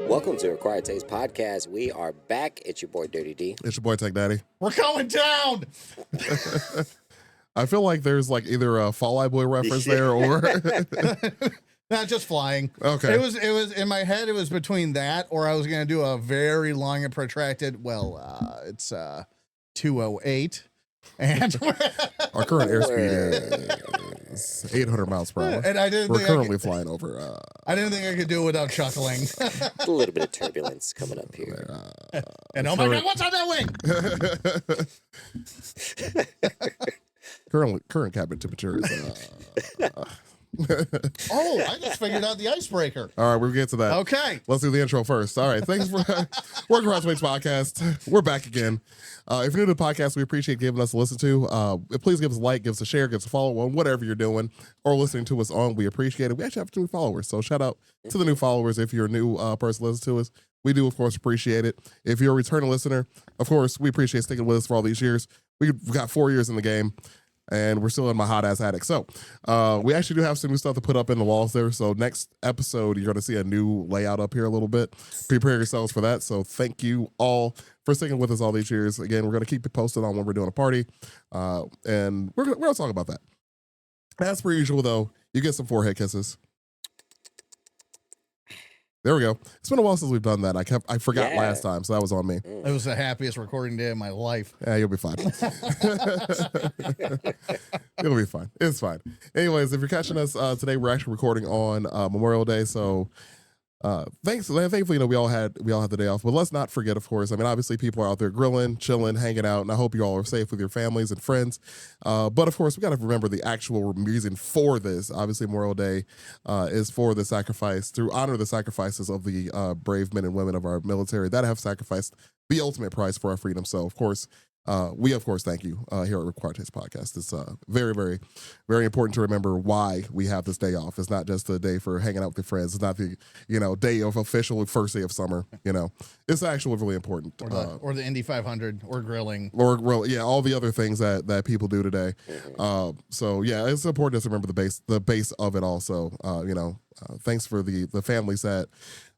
Welcome to Required Taste Podcast. We are back. It's your boy Dirty D. It's your boy Tech Daddy. We're going down. I feel like there's like either a Fall Out Boy reference there or Not just flying. Okay. It was in my head. It was between that or I was going to do a very long and protracted. Well, it's 208, and our current airspeed is 800 miles per hour. and I didn't. We're think currently flying over. I didn't think I could do it without chuckling. A little bit of turbulence coming up here. And oh my god, what's on that wing? Current cabin temperature is. Oh, I just figured out the icebreaker. All right, we'll get to that. Okay. Let's do the intro first. All right, thanks for Working Classmates Podcast. We're back again. If you're new to the podcast, we appreciate giving us a listen to. Please give us a like, give us a share, give us a follow on whatever you're doing or listening to us on. We appreciate it. We actually have 2 new followers, so shout out to the new followers. If you're a new person listening to us, we do, of course, appreciate it. If you're a returning listener, of course, we appreciate sticking with us for all these years. We've got 4 years in the game. And we're still in my hot ass attic. So we actually do have some new stuff to put up in the walls there. So next episode, you're going to see a new layout up here a little bit. Prepare yourselves for that. So thank you all for sticking with us all these years. Again, we're going to keep it posted on when we're doing a party. And we're going to talk about that. As per usual, though, you get some forehead kisses. There we go. It's been a while since we've done that. I forgot last time, so that was on me. It was the happiest recording day of my life. Yeah, you'll be fine. It'll be fine. It's fine. Anyways, if you're catching us today, we're actually recording on Memorial Day. So thankfully, we all had the day off. But let's not forget, of course. I mean, obviously, people are out there grilling, chilling, hanging out, and I hope you all are safe with your families and friends. But of course, we got to remember the actual reason for this. Obviously, Memorial Day is for the sacrifice, to honor the sacrifices of the brave men and women of our military that have sacrificed the ultimate price for our freedom. So, of course, we, of course, thank you here at Required Taste Podcast. It's very, very, very important to remember why we have this day off. It's not just a day for hanging out with your friends. It's not the, day of official first day of summer. It's actually really important. Or the Indy 500 or grilling. Or all the other things that people do today. So yeah, it's important to remember the base of it also. Thanks for the families that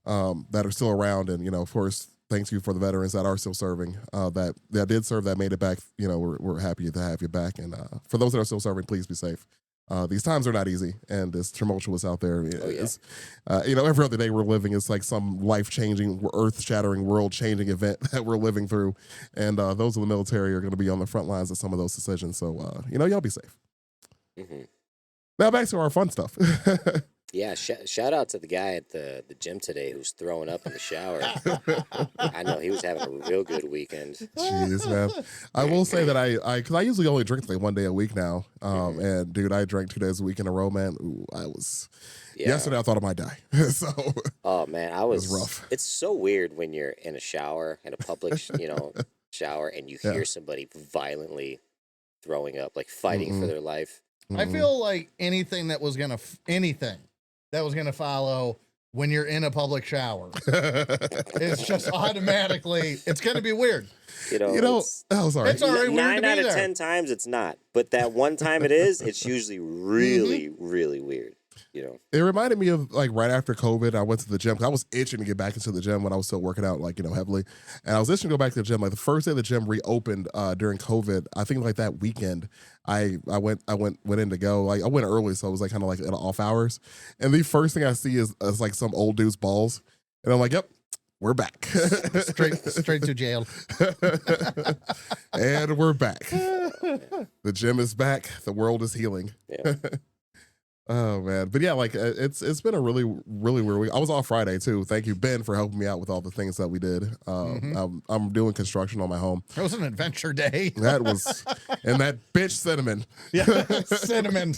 are still around, and of course, thanks you for the veterans that are still serving, that did serve, that made it back. We're happy to have you back. And for those that are still serving, please be safe. These times are not easy, and it's tumultuous out there. It's, every other day we're living is like some life-changing, earth-shattering, world-changing event that we're living through. And those in the military are going to be on the front lines of some of those decisions. So, y'all be safe. Mm-hmm. Now back to our fun stuff. Yeah, shout out to the guy at the gym today who's throwing up in the shower. I know he was having a real good weekend. Jeez, man. I will say that because I usually only drink like 1 day a week now. And dude, I drank 2 days a week in a row, man. Ooh, yesterday I thought I might die. So. Oh man, it was rough. It's so weird when you're in a shower, in a public, shower, and you hear somebody violently throwing up, like fighting for their life. I feel like anything that was gonna follow when you're in a public shower, it's just automatically it's gonna be weird. It's sorry. It's already weird 9 out of there. 10 times it's not, but that one time it is, it's usually really, really weird. It reminded me of like right after COVID, I went to the gym. I was itching to get back into the gym when I was still working out, heavily. And I was itching to go back to the gym. Like the first day the gym reopened during COVID, I think like that weekend, I went in to go. Like I went early, so it was like kind of like at off hours. And the first thing I see is like some old dude's balls, and I'm like, yep. We're back. straight to jail. And we're back. The gym is back. The world is healing. Yeah. Oh man, but yeah, like it's been a really, really weird week. I was off Friday too. Thank you, Ben, for helping me out with all the things that we did. I'm doing construction on my home. It was an adventure day. That was, and that bitch Cinnamon. Yeah, Cinnamon.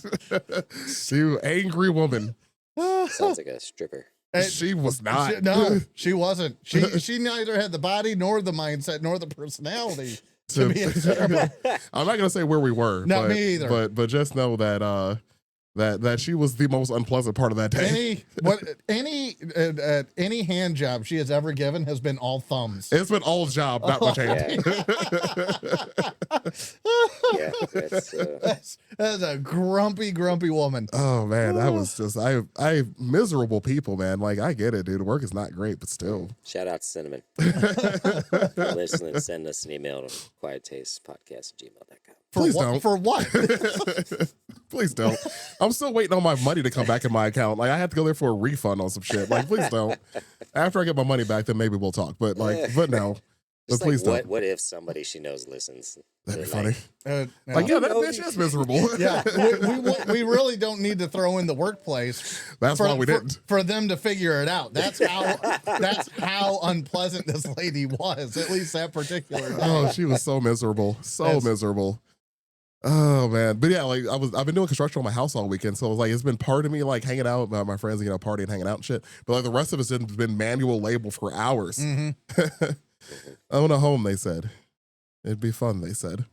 You angry woman. Sounds like a stripper. She was not. No, she wasn't. She neither had the body nor the mindset nor the personality to be a stripper. I'm not gonna say where we were. Not me either. But just know that that she was the most unpleasant part of that day. Any hand job she has ever given has been all thumbs. It's been all job, not much hand. Yeah, That's a grumpy woman. Oh man, that was just I miserable people, man. Like I get it, dude. Work is not great, but still. Shout out to Cinnamon. Listen, send us an email to quietastepodcast@gmail.com. Please don't. For what? Please don't. I'm still waiting on my money to come back in my account. Like I have to go there for a refund on some shit. Like please don't. After I get my money back, then maybe we'll talk. But but no. But Just please like, don't. what if somebody she knows listens? That'd be They're funny. Yeah. Like, yeah, that bitch is miserable. Yeah, we really don't need to throw in the workplace. That's why we didn't. For them to figure it out. That's how unpleasant this lady was. At least that particular day. Oh, she was so miserable. Miserable. Oh man. But yeah, like I've been doing construction on my house all weekend. So it was like it's been part of me like hanging out with my friends, partying, hanging out and shit. But like the rest of us has been manual labor for hours. Mm-hmm. I want a home, they said. It'd be fun, they said.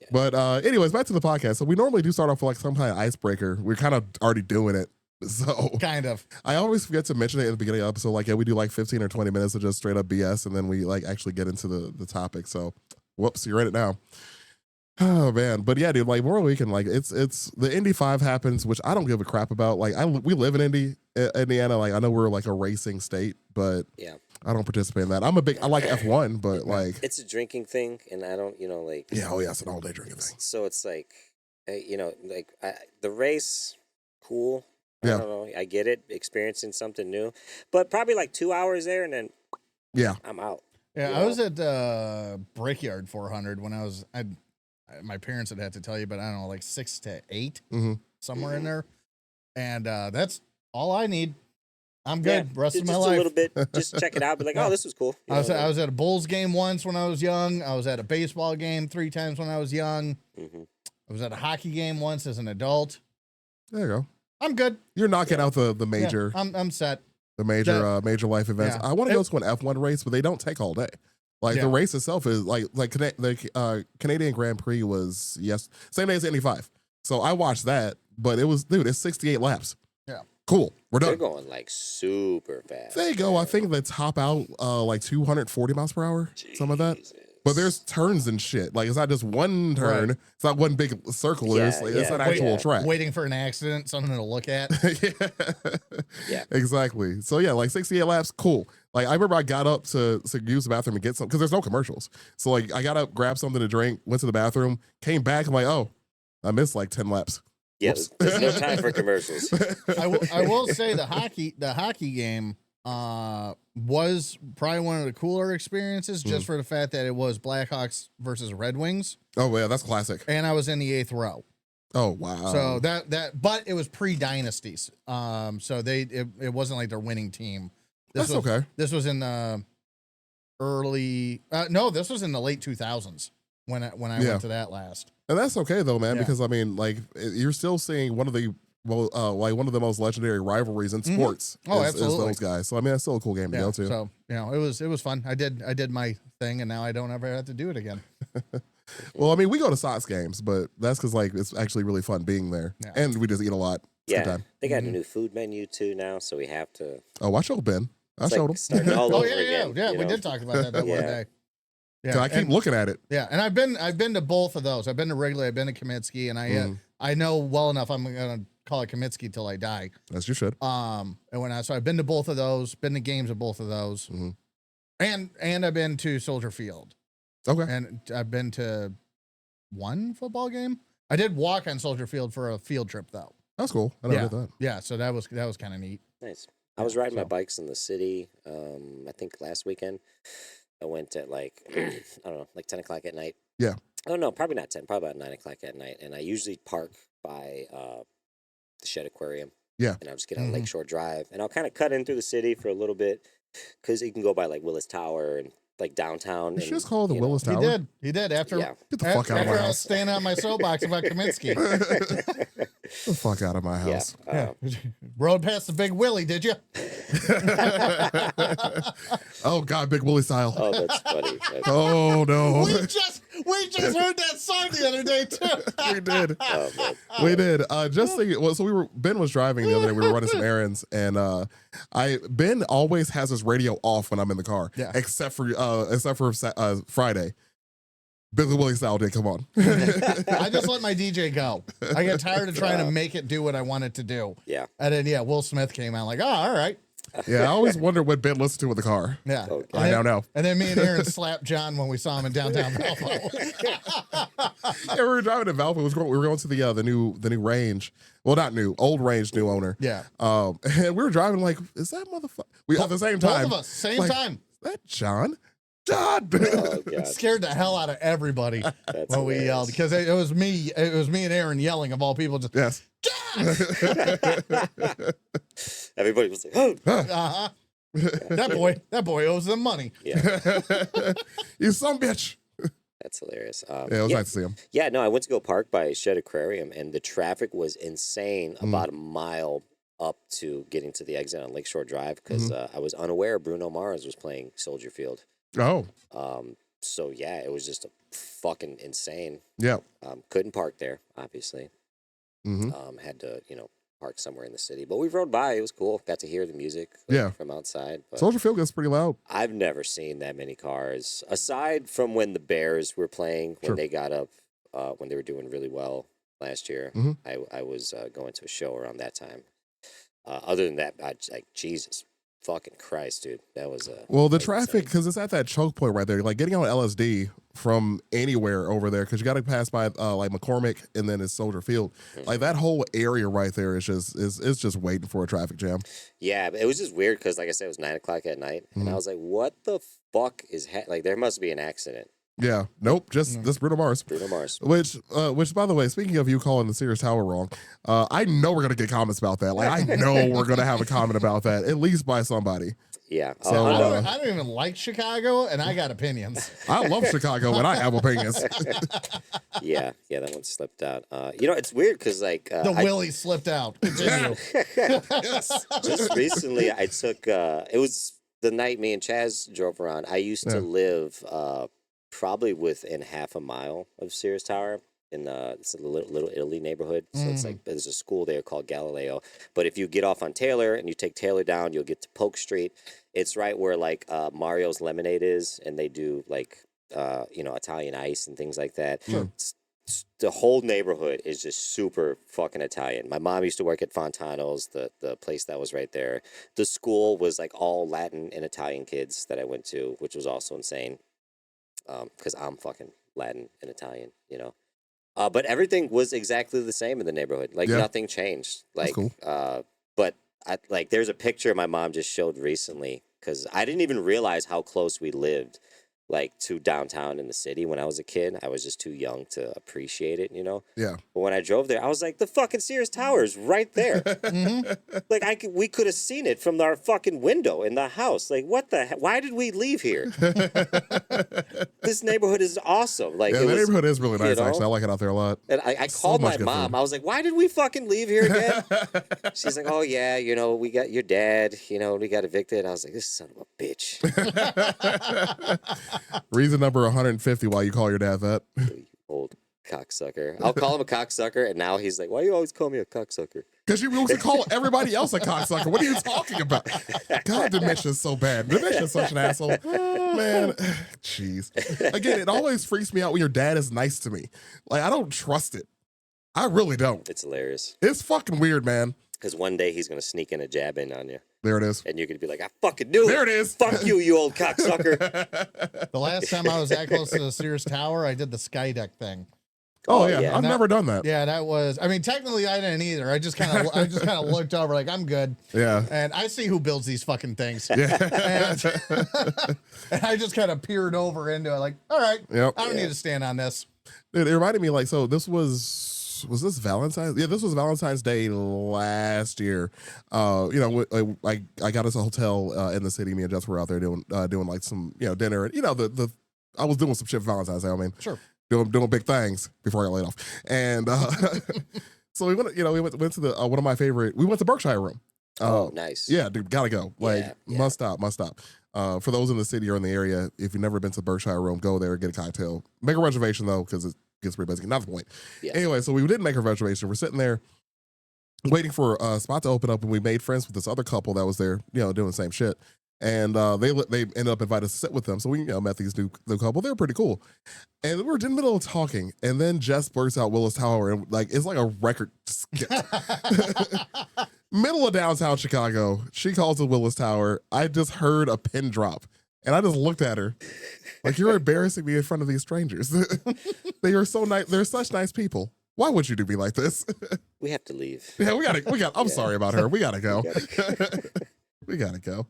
Yeah. But anyways, back to the podcast. So we normally do start off with like some kind of icebreaker. We're kind of already doing it. So Kind of. I always forget to mention it in the beginning of the episode. Like, yeah, we do like 15 or 20 minutes of just straight up BS, and then we like actually get into the topic. So whoops, you're in it now. Oh man. But yeah, dude, like Memorial Weekend, like it's the Indy 5 happens, which I don't give a crap about. Like we live in Indiana. Like I know we're like a racing state, but Yeah. I don't participate in that. I like F1, but like It's a drinking thing, and I don't, like. yeah, oh yeah, it's an all day drinking thing. So it's like, the race, cool. Yeah. I don't know. I get it, experiencing something new, but probably like 2 hours there, and then Yeah. I'm out. Yeah, You I know? was at Brickyard 400 when my parents had to tell you, but I don't know, like 6 to 8, Mhm. somewhere in there. And that's all I need. I'm good. Yeah, Rest of just my a life. little bit. Just check it out. Be like, Yeah. oh, this was cool. I was at a Bulls game once when I was young. I was at a baseball game 3 times when I was young. Mm-hmm. I was at a hockey game once as an adult. There you go. I'm good. You're knocking out the Yeah, major I'm set. major life events. Yeah. I want to go to an F1 race, but they don't take all day. Like the Yeah. race itself is like the Canadian Grand Prix was same day as Indy 5. So I watched that, but it's 68 laps. Yeah. Cool. We're They're done. going like super fast. There you go. I think they top out like 240 miles per hour, something like that. Jesus. But there's turns and shit. Like it's not just one turn. Right. It's not one big circle. Yeah, It's an yeah. actual track. Waiting for an accident, something to look at. Yeah. Yeah. Exactly. So yeah, like 68 laps, cool. Like I remember I got up to use the bathroom and get some because there's no commercials. So like I got up, grabbed something to drink, went to the bathroom, came back. I'm like, oh, I missed like 10 laps. Yeah, Whoops. there's no time for commercials. I will say the hockey game was probably one of the cooler experiences just for the fact that it was Blackhawks versus Red Wings, Oh yeah, that's classic. and I was in the 8th row. Oh wow. So but it was pre-dynasties. So it wasn't like their winning team. that's was, okay. This was in the this was in the late 2000s when I Yeah. went to that last. And that's okay though, man, Yeah. because I mean, like you're still seeing one of the one of the most legendary rivalries in sports. Oh, is absolutely. those guys. So I mean, that's still a cool game to Yeah. go to. So it was fun. I did my thing, and now I don't ever have to do it again. Well, I mean, we go to Sox games, but that's because like it's actually really fun being there, Yeah. and we just eat a lot. It's a good Yeah, time. they got Mhm. a new food menu too now, so we have to. Oh, I showed Ben. I It's showed like him. starting all Oh over yeah, again. yeah. you We know? did talk about that one Yeah. day. Yeah, 'Cause I keep and, looking at it. yeah, and I've been to both of those. I've been to Wrigley, I've been to Comiskey, and I know well enough. I'm gonna call it Comiskey till I die. As you should. And so I've been to both of those, been to games of both of those, Mhm. and I've been to Soldier Field, Okay. and I've been to one football game. I did walk on Soldier Field for a field trip though. That's cool. I never did that. Yeah, so that was kind of neat. Nice. I was riding my so- bikes in the city. I think last weekend. I went at like I don't know, like 10 o'clock at night. Yeah. Oh no, probably not 10. Probably about 9 o'clock at night. And I usually park by the Shed Aquarium. Yeah. And I'll just get on Mhm. Lakeshore Drive, and I'll kind of cut in through the city for a little bit because you can go by like Willis Tower and like downtown. You and, should just call it the you know, Willis Tower. He did after Yeah. Get the fuck out of after my I was house. standing on my soapbox about Kaminsky. Get the fuck out of my Yeah. house. Rode past the Big Willie, did you? Oh God, Big Willie style. Oh, that's funny. Oh no. We just heard that song the other day too. We did. Oh, man. We did. Just thinking. Well, so Ben was driving the other day. We were running some errands, and Ben always has his radio off when I'm in the car. Yeah. Except for Friday. Billy Willie style did come on. I just let my DJ go. I get tired of trying to make it do what I want it to do. Yeah. And then Will Smith came out like, oh, all right. Yeah, I always wonder what Ben listened to in the car. Yeah. Okay. I don't know. And then me and Aaron slapped John when we saw him in downtown Valpo. Yeah, we were driving to Valpo. We were going to the new range. Well, not new, old range, new owner. Yeah. And we were driving like, is that motherfucker? We at the same Both time. of us, same like, time. Is that John? John. Oh, God. Scared the hell out of everybody That's when we hilarious. yelled because it was me. It was me and Aaron yelling of all people. Just Yes. Everybody was like, oh. uh-huh. That boy owes them money. Yeah, You some bitch. that's hilarious. Yeah, it was nice to see him. Yeah, no, I went to go park by Shed Aquarium, and the traffic was insane Mm. about a mile up to getting to the exit on Lakeshore Drive because Mm-hmm. I was unaware Bruno Mars was playing Soldier Field. Oh, So, yeah, it was just fucking insane. yeah. Couldn't park there, obviously. hmm Had to, park somewhere in the city. But we rode by. It was cool. Got to hear the music Yeah. from outside. But Soldier Field gets pretty loud. I've never seen that many cars, aside from when the Bears were playing, when Sure. they got up, when they were doing really well last year. Mhm. I was going to a show around that time. Other than that, Jesus fucking Christ, dude. That was Well, the that was traffic, insane. because it's at that choke point right there. Like getting on LSD from anywhere over there, because you got to pass by like McCormick and then it's Soldier Field. Like that whole area right there is just waiting for a traffic jam. Yeah, but it was just weird because, like I said, it was 9:00 at night, and I Mhm. was like, "What the fuck is like? There must be an accident." Yeah. Nope. Just this Bruno Mars. Bruno Mars. Which, by the way, speaking of you calling the Sears Tower wrong, I know we're gonna get comments about that. Like, I know we're gonna have a comment about that, at least by somebody. Yeah. So, I don't even like Chicago, and I got opinions. I love Chicago, and I have opinions. yeah, that one slipped out. It's weird because like The Willie slipped out. Continue. Yes. just recently I took it was the night me and Chaz drove around. I used to live probably within half a mile of Sears Tower in it's a little Italy neighborhood. So it's like there's a school there called Galileo. But if you get off on Taylor and you take Taylor down, you'll get to Polk Street. It's right where like Mario's Lemonade is, and they do like Italian ice and things like that. Sure. The whole neighborhood is just super fucking Italian. My mom used to work at Fontano's, the place that was right there. The school was like all Latin and Italian kids that I went to, which was also insane. Because I'm fucking Latin and Italian, But everything was exactly the same in the neighborhood. Like Yeah. nothing changed. Like, cool. But there's a picture my mom just showed recently because I didn't even realize how close we lived, like to downtown in the city when I was a kid. I was just too young to appreciate it, Yeah. But when I drove there, I was like, the fucking Sears Tower is right there. Like we could have seen it from our fucking window in the house. Like what the heck? Why did we leave here? This neighborhood is awesome. Like Yeah, it the was, neighborhood is really nice, know? actually. I like it out there a lot. and I So called much my good mom. food. I was like, why did we fucking leave here again? She's like, oh, yeah, we got your dad, we got evicted. I was like, this son of a bitch. Reason number 150 why you call your dad that. You old cocksucker. I'll call him a cocksucker, and now he's like, why you always call me a cocksucker? Because you used to call everybody else a cocksucker. What are you talking about? God, dementia's so bad. Dementia's such an asshole. Man, jeez. Again, it always freaks me out when your dad is nice to me. Like, I don't trust it. I really don't. It's hilarious. It's fucking weird, man. Because one day he's going to sneak in a jab in on you, There it is. and you're going to be like, I fucking knew There it is. Fuck you, you old cocksucker. The last time I was that close to the Sears Tower, I did the skydeck thing. Oh, yeah. yeah. I've never done that. Yeah, that was. I mean, technically, I didn't either. I just kind of looked over, like I'm good, Yeah. and I see who builds these fucking things. Yeah. And I just kind of peered over into it, like, all right, Yep. I don't Yeah. need to stand on this. It reminded me, like, so this was this Valentine's? Yeah, this was Valentine's Day last year. I got us a hotel in the city. Me and Jess were out there doing like some dinner, and I was doing some shit for Valentine's Day. I mean, Sure. doing big things before I got laid off, and so we went to the one of my favorite. We went to Berkshire Room. Oh, nice. Yeah, dude, gotta go. Like, Yeah. must stop. For those in the city or in the area, if you've never been to Berkshire Room, go there, get a cocktail. Make a reservation though, because it gets pretty busy. Not the point. Yeah. Anyway, so we didn't make a reservation. We're sitting there waiting for a spot to open up, and we made friends with this other couple that was there, doing the same shit. And they ended up inviting us to sit with them. So we met these new couple. They were pretty cool. And we were in the middle of talking. And then Jess blurts out Willis Tower. And like it's like a record skip. Middle of downtown Chicago. She calls it Willis Tower. I just heard a pin drop. And I just looked at her. Like, you're embarrassing me in front of these strangers. They are so nice. They're such nice people. Why would you do me like this? We have to leave. Yeah, I'm sorry about her. We gotta go. We gotta go.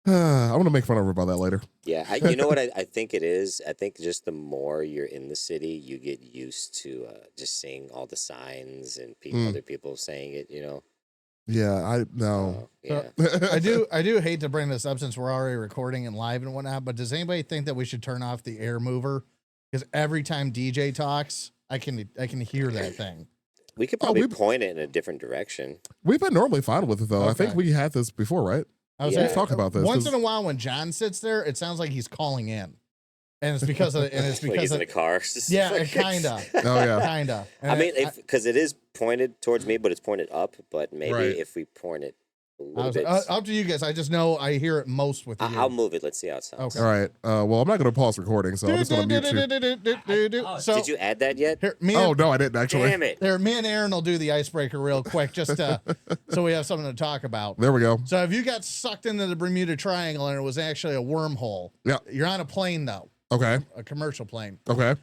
I'm gonna make fun of her about that later. Yeah, you know what I think it is? I think just the more you're in the city, you get used to just seeing all the signs and other people saying it, you know? Yeah, I know. Yeah. I do hate to bring this up since we're already recording and live and whatnot, but does anybody think that we should turn off the air mover? Because every time DJ talks, I can hear that thing. We could probably point it in a different direction. We've been normally fine with it, though. I think Okay. we had this before, right? We've talked about this. Once in a while, when John sits there, it sounds like he's calling in, and it's because of Like he's in the car. Yeah, kinda. Oh, yeah. Kinda. I mean, because it is pointed towards me, but it's pointed up. But maybe Right. if we point it a little bit, up to you guys. I just know I hear it most with you. I'll move it. Let's see how it sounds. Okay. All right. Well, I'm not going to pause recording, so I'm just going to mute you. So Did you add that yet? here, Oh, no, I didn't actually. Damn it! me and Aaron will do the icebreaker real quick, just so we have something to talk about. There we go. So if you got sucked into the Bermuda Triangle and it was actually a wormhole, Yeah. you're on a plane though, Okay. a commercial plane. Okay.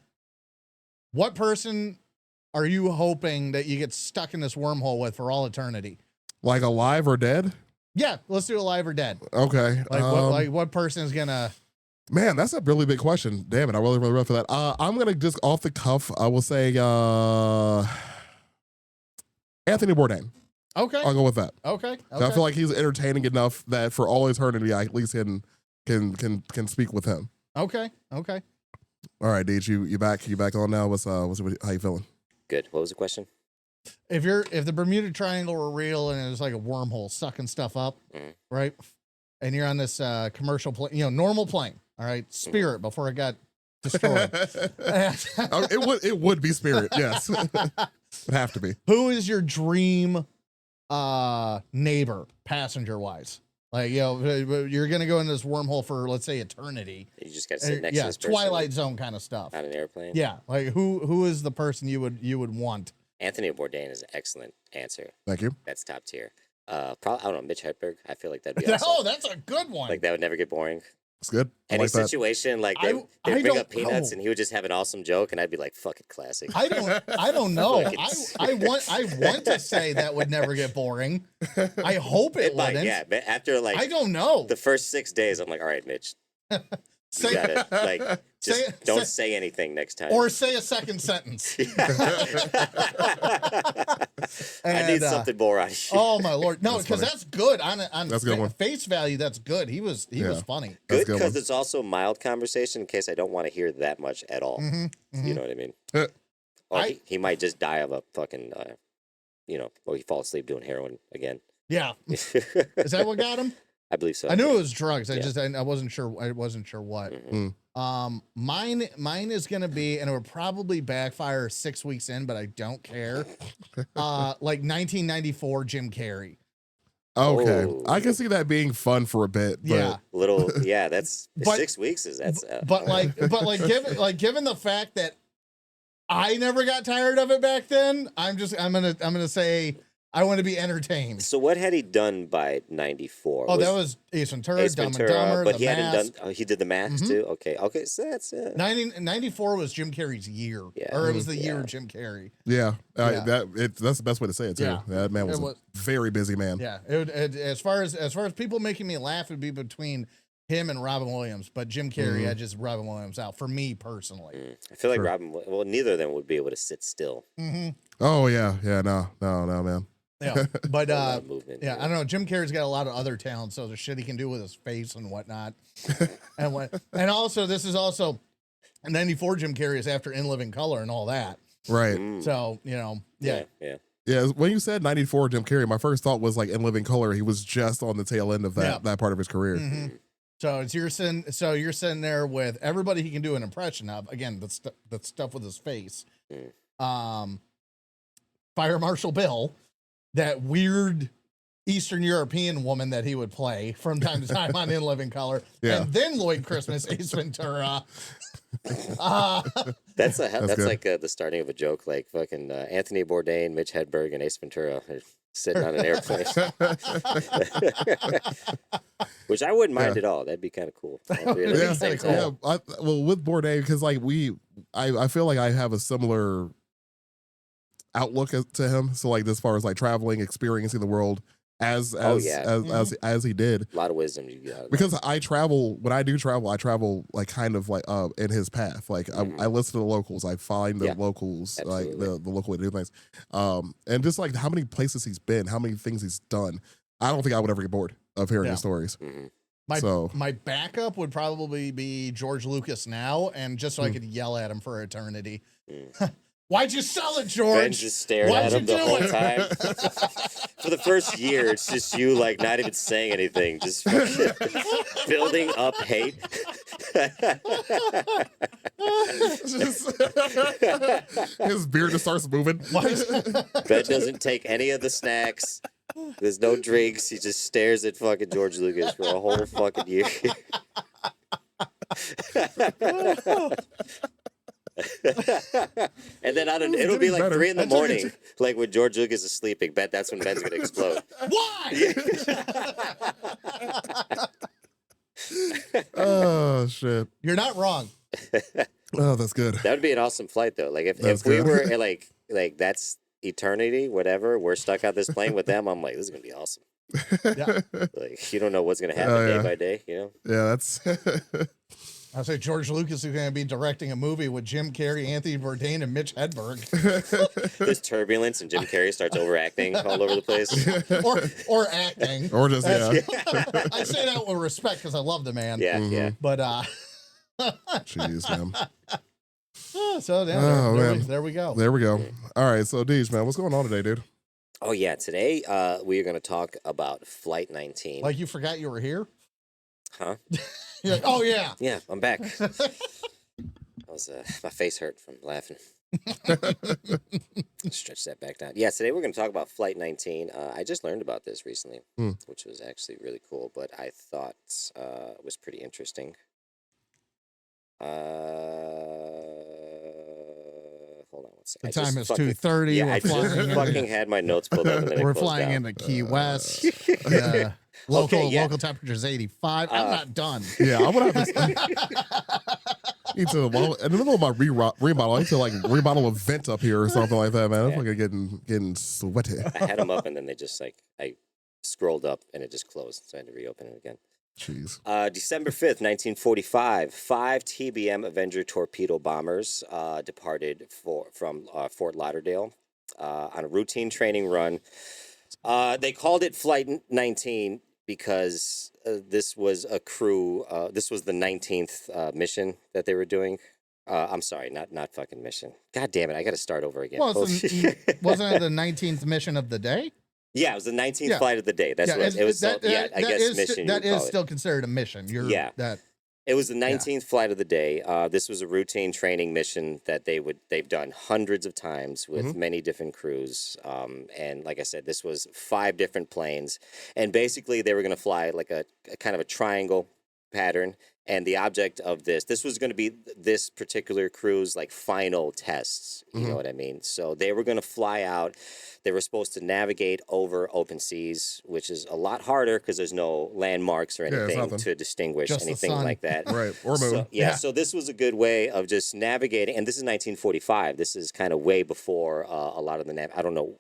What person are you hoping that you get stuck in this wormhole with for all eternity? Like alive or dead? Yeah, let's do alive or dead. Okay. What person is gonna? Man, that's a really big question. Damn it, I really read for that. I'm gonna just off the cuff. I will say Anthony Bourdain. Okay, I'll go with that. okay. I feel like he's entertaining enough that for all eternity, I at least can speak with him. Okay. All right, Deej, you back on now? How you feeling? Good. What was the question? If the Bermuda Triangle were real and it was like a wormhole sucking stuff up, right? And you're on this commercial plane, normal plane, all right, Spirit before it got destroyed. It would be Spirit, yes. It'd have to be. Who is your dream neighbor, passenger wise? Like, you're gonna go in this wormhole for, let's say, eternity. You just got to sit next to this person. Twilight Zone kind of stuff. On an airplane. Yeah, like who is the person you would want? Anthony Bourdain is an excellent answer. Thank you. That's top tier. Probably, I don't know, Mitch Hedberg. I feel like that'd be awesome. Oh, that's a good one. Like that would never get boring. It's good. I Any like that. situation, like I they bring don't up peanuts know. and he would just have an awesome joke, and I'd be like, "Fuck it, classic." I don't know. Like I want to say that would never get boring. I hope it might, wouldn't. yeah, but after like I don't know. the first 6 days, I'm like, "All right, Mitch, you Say got it. Like, just Say- don't say- say anything next time." or say a second sentence. I need And, something more out of you. Oh my lord, no, That's because funny. that's good on That's a good one. face value. That's good. He was funny. That's a Good good because one. it's also mild conversation in case I don't want to hear that much at all. You know what I mean? Or he might just die of a fucking, or he fall asleep doing heroin again. Yeah, is that what got him? I believe so. I knew it was drugs. Yeah. I wasn't sure. I wasn't sure what. Mhm. Mine is gonna be, and it would probably backfire 6 weeks in, but I don't care. Like 1994 Jim Carrey. Okay. Oh. I can see that being fun for a bit. But Yeah, That's But- 6 weeks. That's but given the fact that I never got tired of it back then, I'm gonna say I want to be entertained. So what had he done by 94? Oh, that was Ace Ventura, Ace Dumb and Ventura, Dumber, but The he hadn't Mask. done. Oh, he did the mask too. Okay. So that's 94 was Jim Carrey's year, Yeah. or it was the year Yeah. of Jim Carrey. yeah, Yeah. that's the best way to say it too. Yeah. That man was It was- a very busy man. Yeah, as far as people making me laugh, it'd be between him and Robin Williams, but Jim Carrey, I just Robin Williams out for me personally. I feel like Sure. Robin. Well, neither of them would be able to sit still. Oh yeah, no, man. Yeah, but A lot of movement. yeah, I don't know. Jim Carrey's got a lot of other talents, so the shit he can do with his face and whatnot, and also this is also 94 Jim Carrey is after In Living Color and all that. Right. Mm. So yeah. Yeah, when you said 94 Jim Carrey, my first thought was like In Living Color. He was just on the tail end of that part of his career. Mhm. So you're sitting there with everybody he can do an impression of. Again, the stuff with his face. Fire Marshal Bill, that weird Eastern European woman that he would play from time to time on In Living Color, Yeah. and then Lloyd Christmas, Ace Ventura. That's good. like the starting of a joke, like fucking Anthony Bourdain, Mitch Hedberg, and Ace Ventura are sitting on an airplane, which I wouldn't mind Yeah. at all. That'd be kind of cool. Yeah. Yeah, Kinda cool. well, with Bourdain, because like I feel like I have a similar outlook to him. So like as far as like traveling, experiencing the world as he did. A lot of wisdom you get out of that. Because I travel, when I do travel, I travel like kind of like in his path. Like I listen to the locals, I find the Yeah, locals, like absolutely. the local way to do things, and just like how many places he's been, how many things he's done. I don't think I would ever get bored of hearing Yeah. his stories. Mhm. My backup would probably be George Lucas now, and just so I could yell at him for eternity. Why'd you sell it, Ben George? just stared Why'd at you him the do whole it? time. For the first year, it's just you, like, not even saying anything, just fucking building up hate. His beard just starts moving. Ben doesn't take any of the snacks. There's no drinks. He just stares at fucking George Lucas for a whole fucking year. And then it'll be getting like better. 3 in the That's what morning, like when George Lucas is sleeping. That's when Ben's gonna explode. Why? Oh shit. You're not wrong. Oh, that's good. That would be an awesome flight, though. Like That's if we good. were like that's eternity, whatever. We're stuck on this plane with them. I'm like, this is gonna be awesome. Yeah. Like you don't know what's gonna happen Oh, day yeah. by day. You know. Yeah, that's I say George Lucas is going to be directing a movie with Jim Carrey, Anthony Bourdain, and Mitch Hedberg, There's turbulence, and Jim Carrey starts overacting all over the place. or acting. or just yeah. I say that with respect because I love the man. Yeah, Mhm. yeah. But Jeez, man. so yeah, Oh, man. there we go. There we go. All right, so Deej, man, what's going on today, dude? Oh yeah. Today, we are gonna talk about Flight 19. Like you forgot you were here. Huh? You're like, oh yeah. Yeah, I'm back. My face hurt from laughing. Stretch that back down. Yeah, today we're going to talk about Flight 19. I just learned about this recently, which was actually really cool, but I thought it was pretty interesting. Hold on one second. The I time just is fucking- 2:30. Yeah, We're I flying just into- fucking had my notes pulled up and then it We're closed flying down. into Key West. Local temperature is 85. I'm not done. Yeah, I would have to. Need to, well, in the middle of my remodel, I need to like remodel a vent up here or something like that, man. I'm Yeah. fucking getting sweaty. I had them up and then they just I scrolled up and it just closed, so I had to reopen it again. Jeez. December 5th, 1945, 5 TBM Avenger torpedo bombers departed from Fort Lauderdale on a routine training run. They called it Flight 19 because this was a crew. This was the 19th mission that they were doing. I'm sorry, not fucking mission. God damn it, I got to start over again. Well, Bullshit. wasn't it the 19th mission of the day? Yeah, it was the 19th Yeah. flight of the day. That's what it was. I guess mission. That you would is call it. still considered a mission. Yeah. It was the 19th flight of the day. This was a routine training mission that they've done hundreds of times with many different crews. And like I said, this was 5 different planes, and basically they were going to fly like a kind of a triangle pattern. And the object of this was going to be this particular crew's like final tests. You know what I mean? So they were going to fly out. They were supposed to navigate over open seas, which is a lot harder because there's no landmarks or Yeah, it's anything nothing. to distinguish Just the anything sun. like that. Right. Or moon. So, so this was a good way of just navigating. And this is 1945. This is kind of way before a lot of the I don't know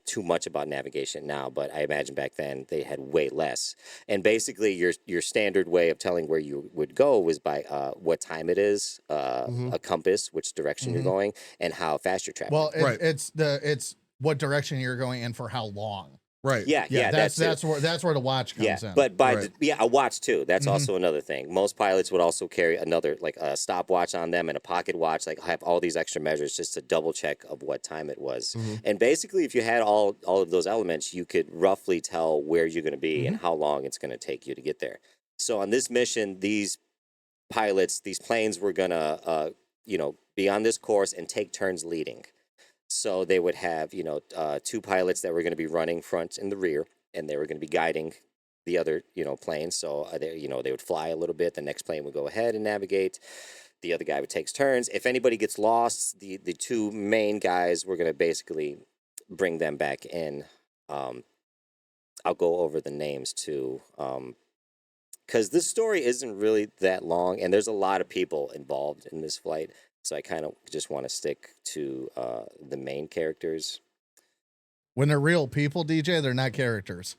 too much about navigation now, but I imagine back then they had way less. And basically, your standard way of telling where you would go was by what time it is, a compass, which direction you're going, and how fast you're traveling. Well, Right. it's what direction you're going and for how long. Right. yeah, that's it. where the watch comes Yeah, in. but by Right. a watch too. That's also another thing. Most pilots would also carry another like a stopwatch on them and a pocket watch. Like have all these extra measures just to double check of what time it was. And basically, if you had all of those elements, you could roughly tell where you're going to be and how long it's going to take you to get there. So on this mission, these planes were gonna be on this course and take turns leading. So they would have 2 pilots that were going to be running front and the rear. and they were going to be guiding the other, plane. So they would fly a little bit. The next plane would go ahead and navigate. The other guy would take turns. If anybody gets lost, the two main guys were going to basically bring them back in. I'll go over the names too, because this story isn't really that long, and there's a lot of people involved in this flight. So I kind of just want to stick to the main characters. When they're real people, DJ, they're not characters.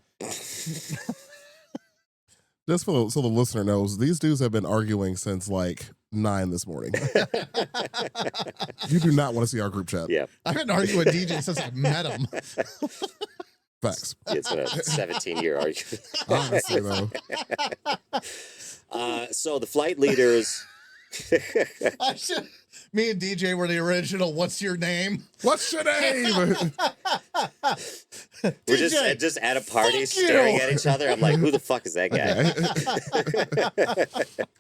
Just so the listener knows, these dudes have been arguing since like 9 this morning. You do not want to see our group chat. Yeah. I've been arguing with DJ since I met him. Facts. It's been a 17-year argument. Honestly, though. So the flight leaders. Me and DJ were the original. What's your name? What's your name? We're just at a party staring at each other. I'm like, who the fuck is that guy?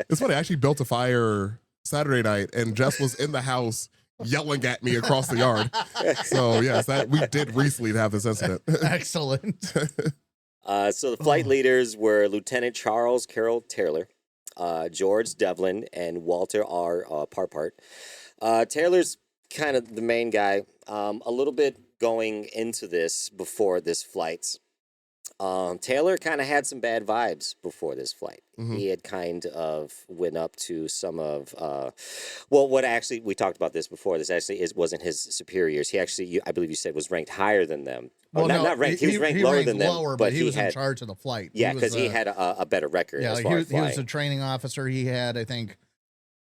It's funny. I actually built a fire Saturday night, and Jess was in the house yelling at me across the yard. So yes, we did recently have this incident. Excellent. So the flight leaders were Lieutenant Charles Carroll Taylor, George Devlin, and Walter R. Parpart. Taylor's kind of the main guy. A little bit going into this before this flight. Taylor kind of had some bad vibes before this flight. Mhm. He had kind of went up to some of, what actually, we talked about this before. This actually wasn't his superiors. He actually, I believe you said, was ranked higher than them. Or not ranked. He was ranked lower than them. But he was in charge of the flight. Yeah, because he had a better record. Yeah, as far as he was flying. a training officer. He had, I think,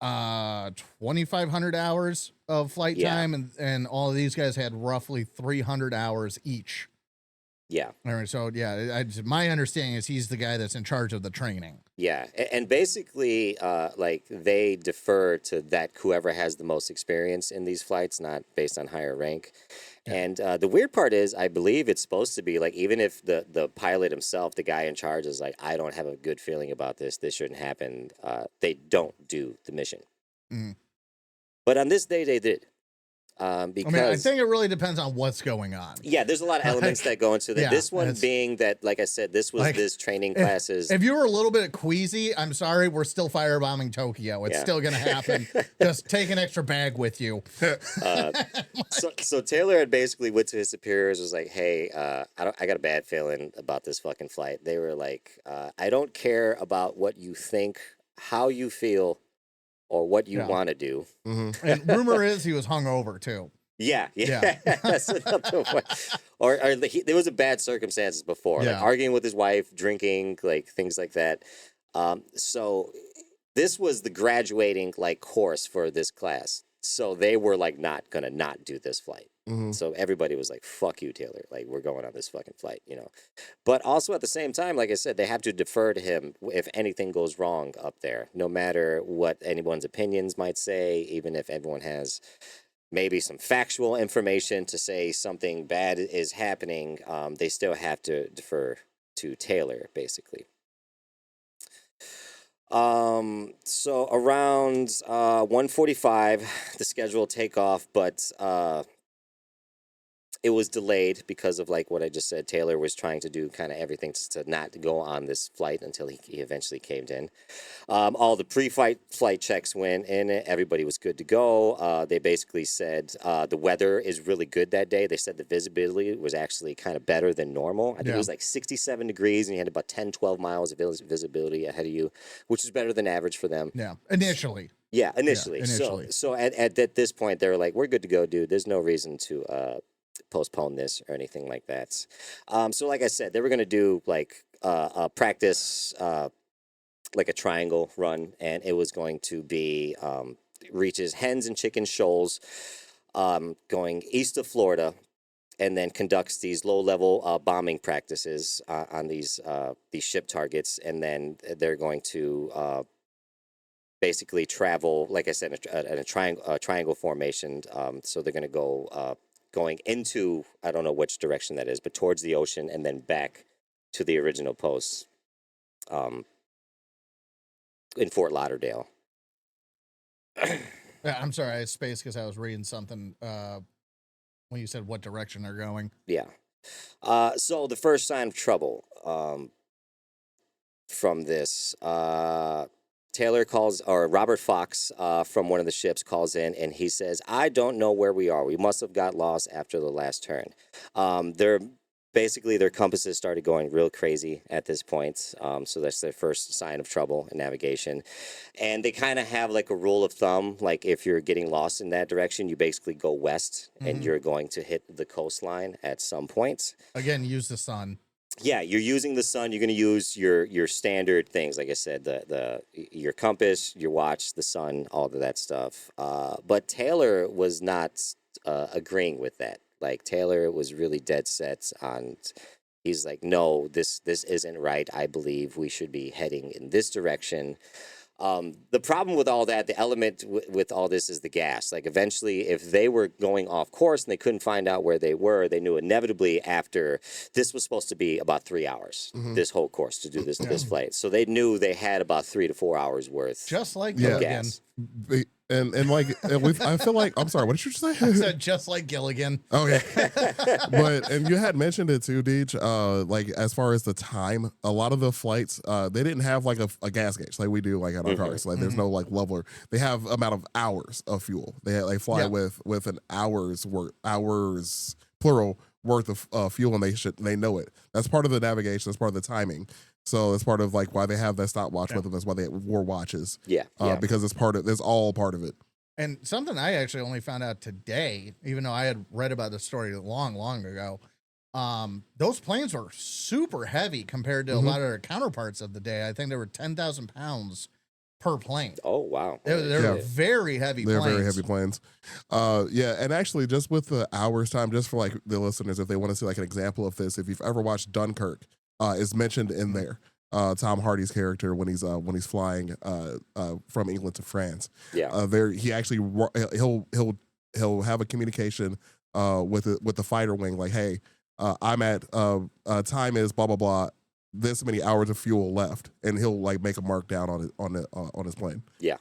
2,500 hours of flight time, and all of these guys had roughly 300 hours each. Yeah. All right, so my understanding is he's the guy that's in charge of the training. Yeah, and basically, like they defer to that whoever has the most experience in these flights, not based on higher rank. Yeah. And the weird part is, I believe it's supposed to be like, even if the pilot himself, the guy in charge, is like, I don't have a good feeling about this. This shouldn't happen. They don't do the mission. Mhm. But on this day, they did. Because I think it really depends on what's going on. yeah, there's a lot of elements that go into that. Yeah, this one being that, like I said, this was this training classes. If you were a little bit queasy, I'm sorry, we're still firebombing Tokyo. It's still going to happen. Just take an extra bag with you. So Taylor had basically went to his superiors, was like, hey, I got a bad feeling about this fucking flight. They were like, I don't care about what you think, how you feel, or what you want to do. Mm-hmm. And rumor is he was hungover too. Yeah. That's another one. Or there was a bad circumstances before, like arguing with his wife, drinking, like things like that. So this was the graduating like course for this class. So they were like not gonna not do this flight. Mm-hmm. So everybody was like, fuck you, Taylor. Like, we're going on this fucking flight, But also at the same time, like I said, they have to defer to him if anything goes wrong up there, no matter what anyone's opinions might say, even if everyone has maybe some factual information to say something bad is happening, they still have to defer to Taylor, basically. So around 1:45, the scheduled takeoff, but it was delayed because of like what I just said. Taylor was trying to do kind of everything to not go on this flight until he eventually came in. All the pre-flight flight checks went in. Everybody was good to go. They basically said the weather is really good that day. They said the visibility was actually kind of better than normal. I think it was like 67 degrees and you had about 10, 12 miles of visibility ahead of you, which is better than average for them. Yeah, initially. Yeah, initially. So at this point, they were like, we're good to go, dude. There's no reason to postpone this or anything like that. So like I said, they were going to do like a practice, like a triangle run, and it was going to be reaches Hens and Chicken Shoals, going east of Florida, and then conducts these low-level bombing practices on these ship targets, and then they're going to basically travel, like I said, in a triangle formation. So they're going to go going into, I don't know which direction that is, but towards the ocean and then back to the original post in Fort Lauderdale. Yeah, I'm sorry, I spaced because I was reading something when you said what direction they're going. Yeah. So the first sign of trouble from this, Taylor calls, or Robert Fox from one of the ships calls in, and he says, "I don't know where we are. We must have got lost after the last turn." They're basically, their compasses started going real crazy at this point. So that's their first sign of trouble in navigation. And they kind of have like a rule of thumb, like if you're getting lost in that direction, you basically go west and you're going to hit the coastline at some point. Again, use the sun. Yeah, you're using the sun. You're going to use your standard things, like I said, your compass, your watch, the sun, all of that stuff. But Taylor was not agreeing with that. Like Taylor was really dead set on. He's like, no, this isn't right. I believe we should be heading in this direction. The problem with all that, the element with all this is the gas. Like eventually, if they were going off course and they couldn't find out where they were, they knew inevitably after this was supposed to be about 3 hours, this whole course to do this flight. So they knew they had about 3 to 4 hours worth. Just like Yeah. Gilligan. gas. And like I feel like, I'm sorry, what did you say? I said just like Gilligan. Oh yeah, but and you had mentioned it too, Deej. Like as far as the time, a lot of the flights, they didn't have like a gas gauge like we do like on our cars. Like there's no like leveler. They have amount of hours of fuel. They fly Yeah. with an hours plural worth of fuel, and they know it. That's part of the navigation. That's part of the timing. So that's part of like why they have that stopwatch with them. That's why they wore watches. Yeah. Because it's all part of it. And something I actually only found out today, even though I had read about the story long, long ago, those planes were super heavy compared to a lot of their counterparts of the day. I think they were 10,000 pounds per plane. Oh, wow. They're very heavy They're planes. very heavy planes. Yeah, and actually, just with the hours time, just for like the listeners, if they want to see like an example of this, if you've ever watched Dunkirk, is mentioned in there. Tom Hardy's character when he's flying from England to France. Yeah. There he actually he'll have a communication with the fighter wing like, hey, I'm at time is blah blah blah. This many hours of fuel left, and he'll like make a mark down on his plane. Yeah.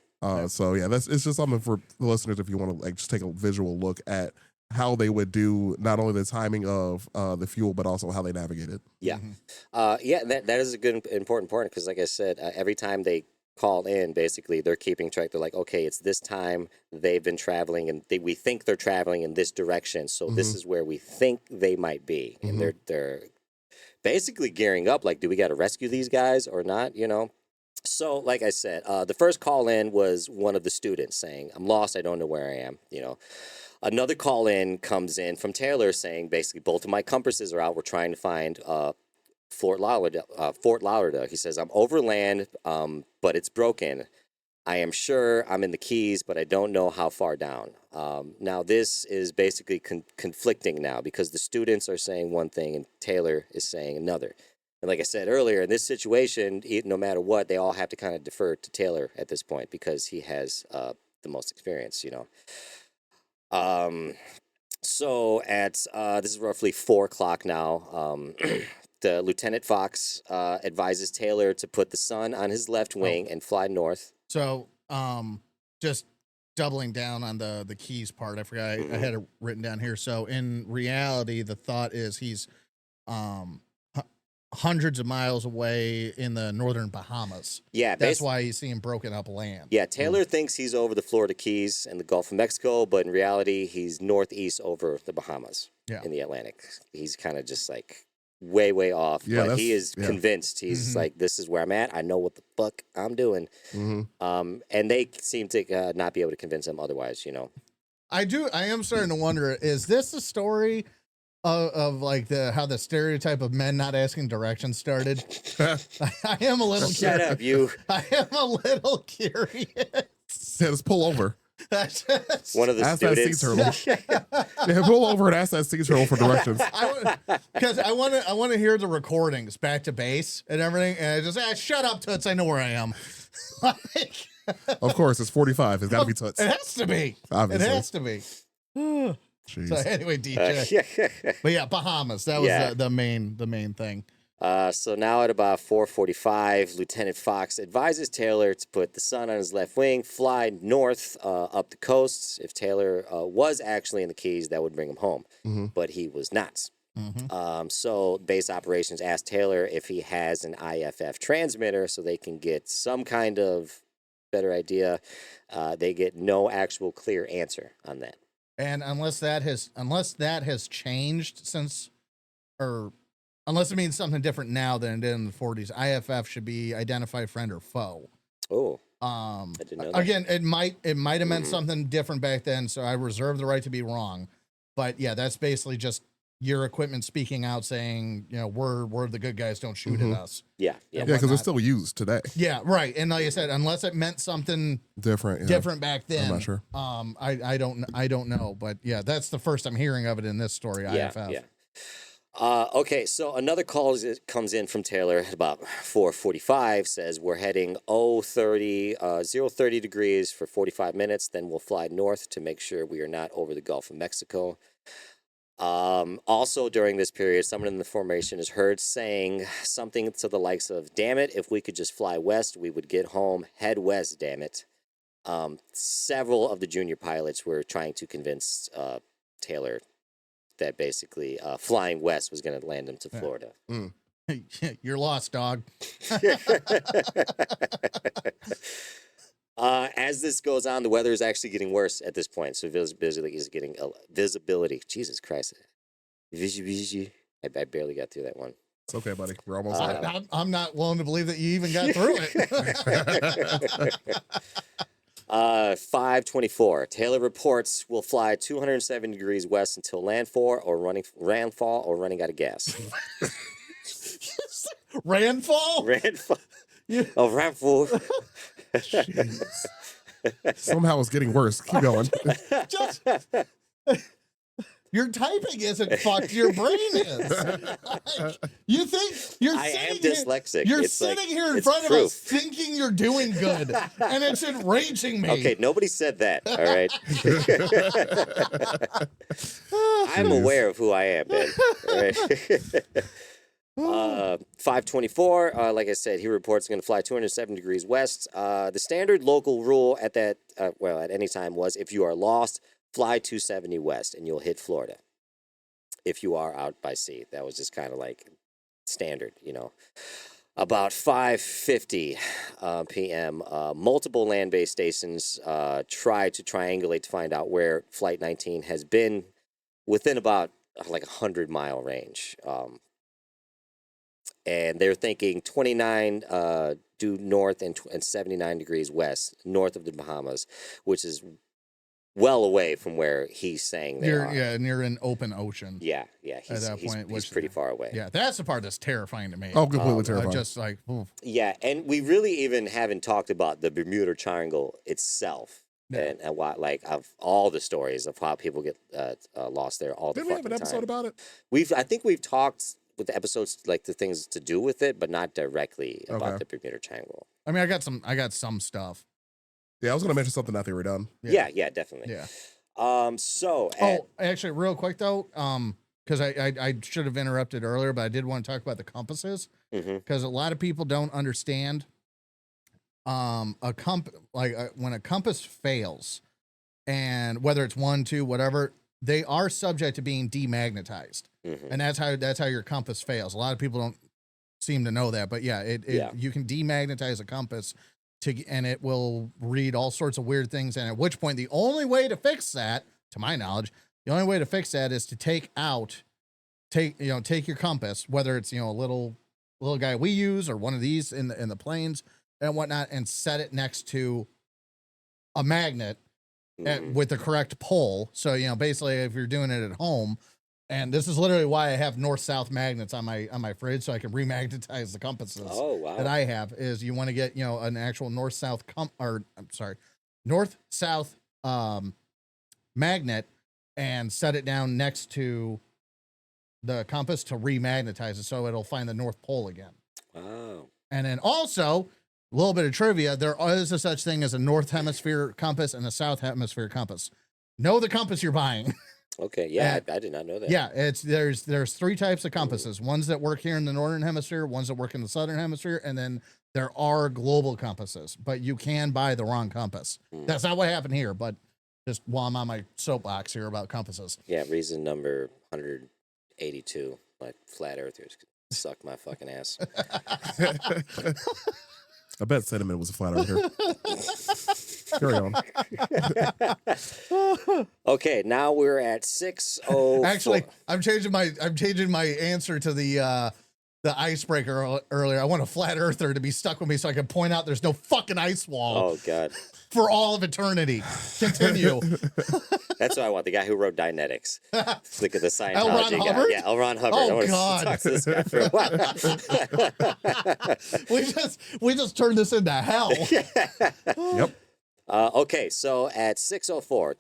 So yeah, it's just something for the listeners if you want to like just take a visual look at how they would do not only the timing of the fuel but also how they navigate it. Yeah. Yeah, that is a good, important point because, like I said, every time they call in, basically, they're keeping track. They're like, okay, it's this time they've been traveling and we think they're traveling in this direction. So this is where we think they might be. And they're basically gearing up like, do we got to rescue these guys or not, you know? So, like I said, the first call in was one of the students saying, I'm lost. I don't know where I am, you know. Another call in comes in from Taylor saying, basically, both of my compasses are out. We're trying to find Fort Lauderdale. He says, I'm over land, but it's broken. I am sure I'm in the Keys, but I don't know how far down. Now, this is basically conflicting now because the students are saying one thing and Taylor is saying another. And like I said earlier, in this situation, no matter what, they all have to kind of defer to Taylor at this point because he has the most experience, you know. So at this is roughly 4 o'clock now. The Lieutenant Fox advises Taylor to put the sun on his left wing and fly north. So, just doubling down on the Keys part, I forgot I had it written down here. So in reality, the thought is he's hundreds of miles away in the northern Bahamas. Yeah, that's why he's seeing broken up land. Yeah, Taylor thinks he's over the Florida Keys and the Gulf of Mexico, but in reality, he's northeast over the Bahamas in the Atlantic. He's kind of just like way off, but he is convinced. He's like, this is where I'm at. I know what the fuck I'm doing. And they seem to not be able to convince him otherwise, you know. I am starting to wonder, is this a story of like how the stereotype of men not asking directions started? I am a little Shut up, you. I am a little curious. Yeah, just pull over. One of the ask students. That sea turtle. Yeah, pull over and ask that sea turtle for directions. Because I want to hear the recordings back to base and everything, and I just shut up, Toots. I know where I am. Like, of course, it's 45. It's got to be Toots. It has to be. Obviously. It has to be. Jeez. So anyway, DJ. But yeah, Bahamas. That was the main thing. So now at about 4:45, Lieutenant Fox advises Taylor to put the sun on his left wing, fly north up the coast. If Taylor was actually in the Keys, that would bring him home, but he was not. So base operations asked Taylor if he has an IFF transmitter so they can get some kind of better idea. They get no actual clear answer on that. And unless that has changed since, or unless it means something different now than it did in the 40s, IFF should be identified friend or foe. Oh, I didn't know that. Again, it might have meant something different back then, so I reserve the right to be wrong. But yeah, that's basically just your equipment speaking out, saying, you know, we're the good guys, don't shoot at us. Yeah. Yeah, because they're still used today. Yeah, right. And like I said, unless it meant something different back then, I'm not sure. I don't know. But yeah, that's the first I'm hearing of it in this story. IFF. Yeah. Okay, so another call comes in from Taylor at about 4:45. Says we're heading 030 degrees for 45 minutes. Then we'll fly north to make sure we are not over the Gulf of Mexico. Also during this period, someone in the formation is heard saying something to the likes of, "Damn it, if we could just fly west, we would get home. Head west, damn it." Several of the junior pilots were trying to convince Taylor that basically flying west was going to land him to Florida. You're lost, dog. As this goes on, the weather is actually getting worse at this point. So visibility is getting visibility. Jesus Christ. I barely got through that one. It's okay, buddy. We're almost there. I'm not willing to believe that you even got through it. 5:24. Taylor reports we'll fly 207 degrees west until landfall or running out of gas. Ranfall? Ranfall. Oh, ranfall. Jeez. Somehow it's getting worse. Keep going. Just, your typing isn't fucked. Your brain is. You think you're I am sitting dyslexic. You're It's sitting like, here in it's front of proof. us thinking you're doing good, and it's enraging me. Okay, nobody said that. All right. I'm aware of who I am, man. All right. 5:24. Like I said, he reports going to fly 207 degrees west. The standard local rule at that, at any time was if you are lost, fly 270 west and you'll hit Florida. If you are out by sea, that was just kind of like standard, you know. About 5:50 p.m., multiple land-based stations tried to triangulate to find out where Flight 19 has been within about like 100-mile range. And they're thinking 29 due north and 79 degrees west, north of the Bahamas, which is well away from where he's saying they are. Yeah, near an open ocean. Yeah. He's pretty far away. Yeah, that's the part that's terrifying to me. Oh, completely terrifying. Just like, oof. Yeah, and we really even haven't talked about the Bermuda Triangle itself. Yeah. And why, like, of all the stories of how people get lost there all the Didn't we have an fucking episode time. about it? I think we've talked with the episodes, like the things to do with it, but not directly about the Bermuda Triangle. I mean, I got some stuff. Yeah, I was going to mention something after we were done. Yeah, definitely. Yeah. Actually, real quick though, because I should have interrupted earlier, but I did want to talk about the compasses because a lot of people don't understand. When a compass fails, and whether it's 1, 2, whatever, they are subject to being demagnetized, and that's how your compass fails. A lot of people don't seem to know that, but you can demagnetize a compass and it will read all sorts of weird things. And at which point, the only way to fix that, to my knowledge, is to take your compass, whether it's a little guy we use or one of these in the planes and whatnot, and set it next to a magnet with the correct pole. So basically, if you're doing it at home. And this is literally why I have north-south magnets on my fridge, so I can remagnetize the compasses that I have. Is you want to get an actual north-south north-south magnet and set it down next to the compass to remagnetize it, so it'll find the North Pole again. Wow! And then also a little bit of trivia: there is a such thing as a North Hemisphere compass and a South Hemisphere compass. Know the compass you're buying. Okay, yeah, I did not know that. Yeah, there's 3 types of compasses. Ones that work here in the Northern Hemisphere, ones that work in the Southern Hemisphere, and then there are global compasses, but you can buy the wrong compass. That's not what happened here, but just while I'm on my soapbox here about compasses. Yeah, reason number 82. Like flat earthers could suck my fucking ass. I bet Cinnamon was a flat earther. Carry on. Okay, now we're at 6:04. Actually, I'm changing my answer to the icebreaker earlier. I want a flat earther to be stuck with me so I can point out there's no fucking ice wall Oh god, for all of eternity. Continue. that's what I want. The guy who wrote Dianetics. Look at the Scientology L. Ron guy. Hubbard? Yeah, L. Ron Hubbard. Oh, I wanna God. talk to this guy for a while. we just turned this into hell. Yep. Okay, so at 6:04,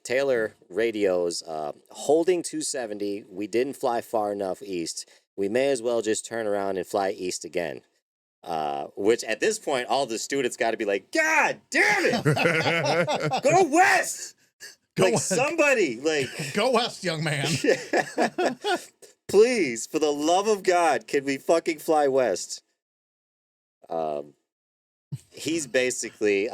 Taylor radios holding 270. We didn't fly far enough east. We may as well just turn around and fly east again. Which at this point, all the students got to be like, God damn it, go west. Like west. somebody, like, Go west, young man. please, for the love of God, can we fucking fly west? He's basically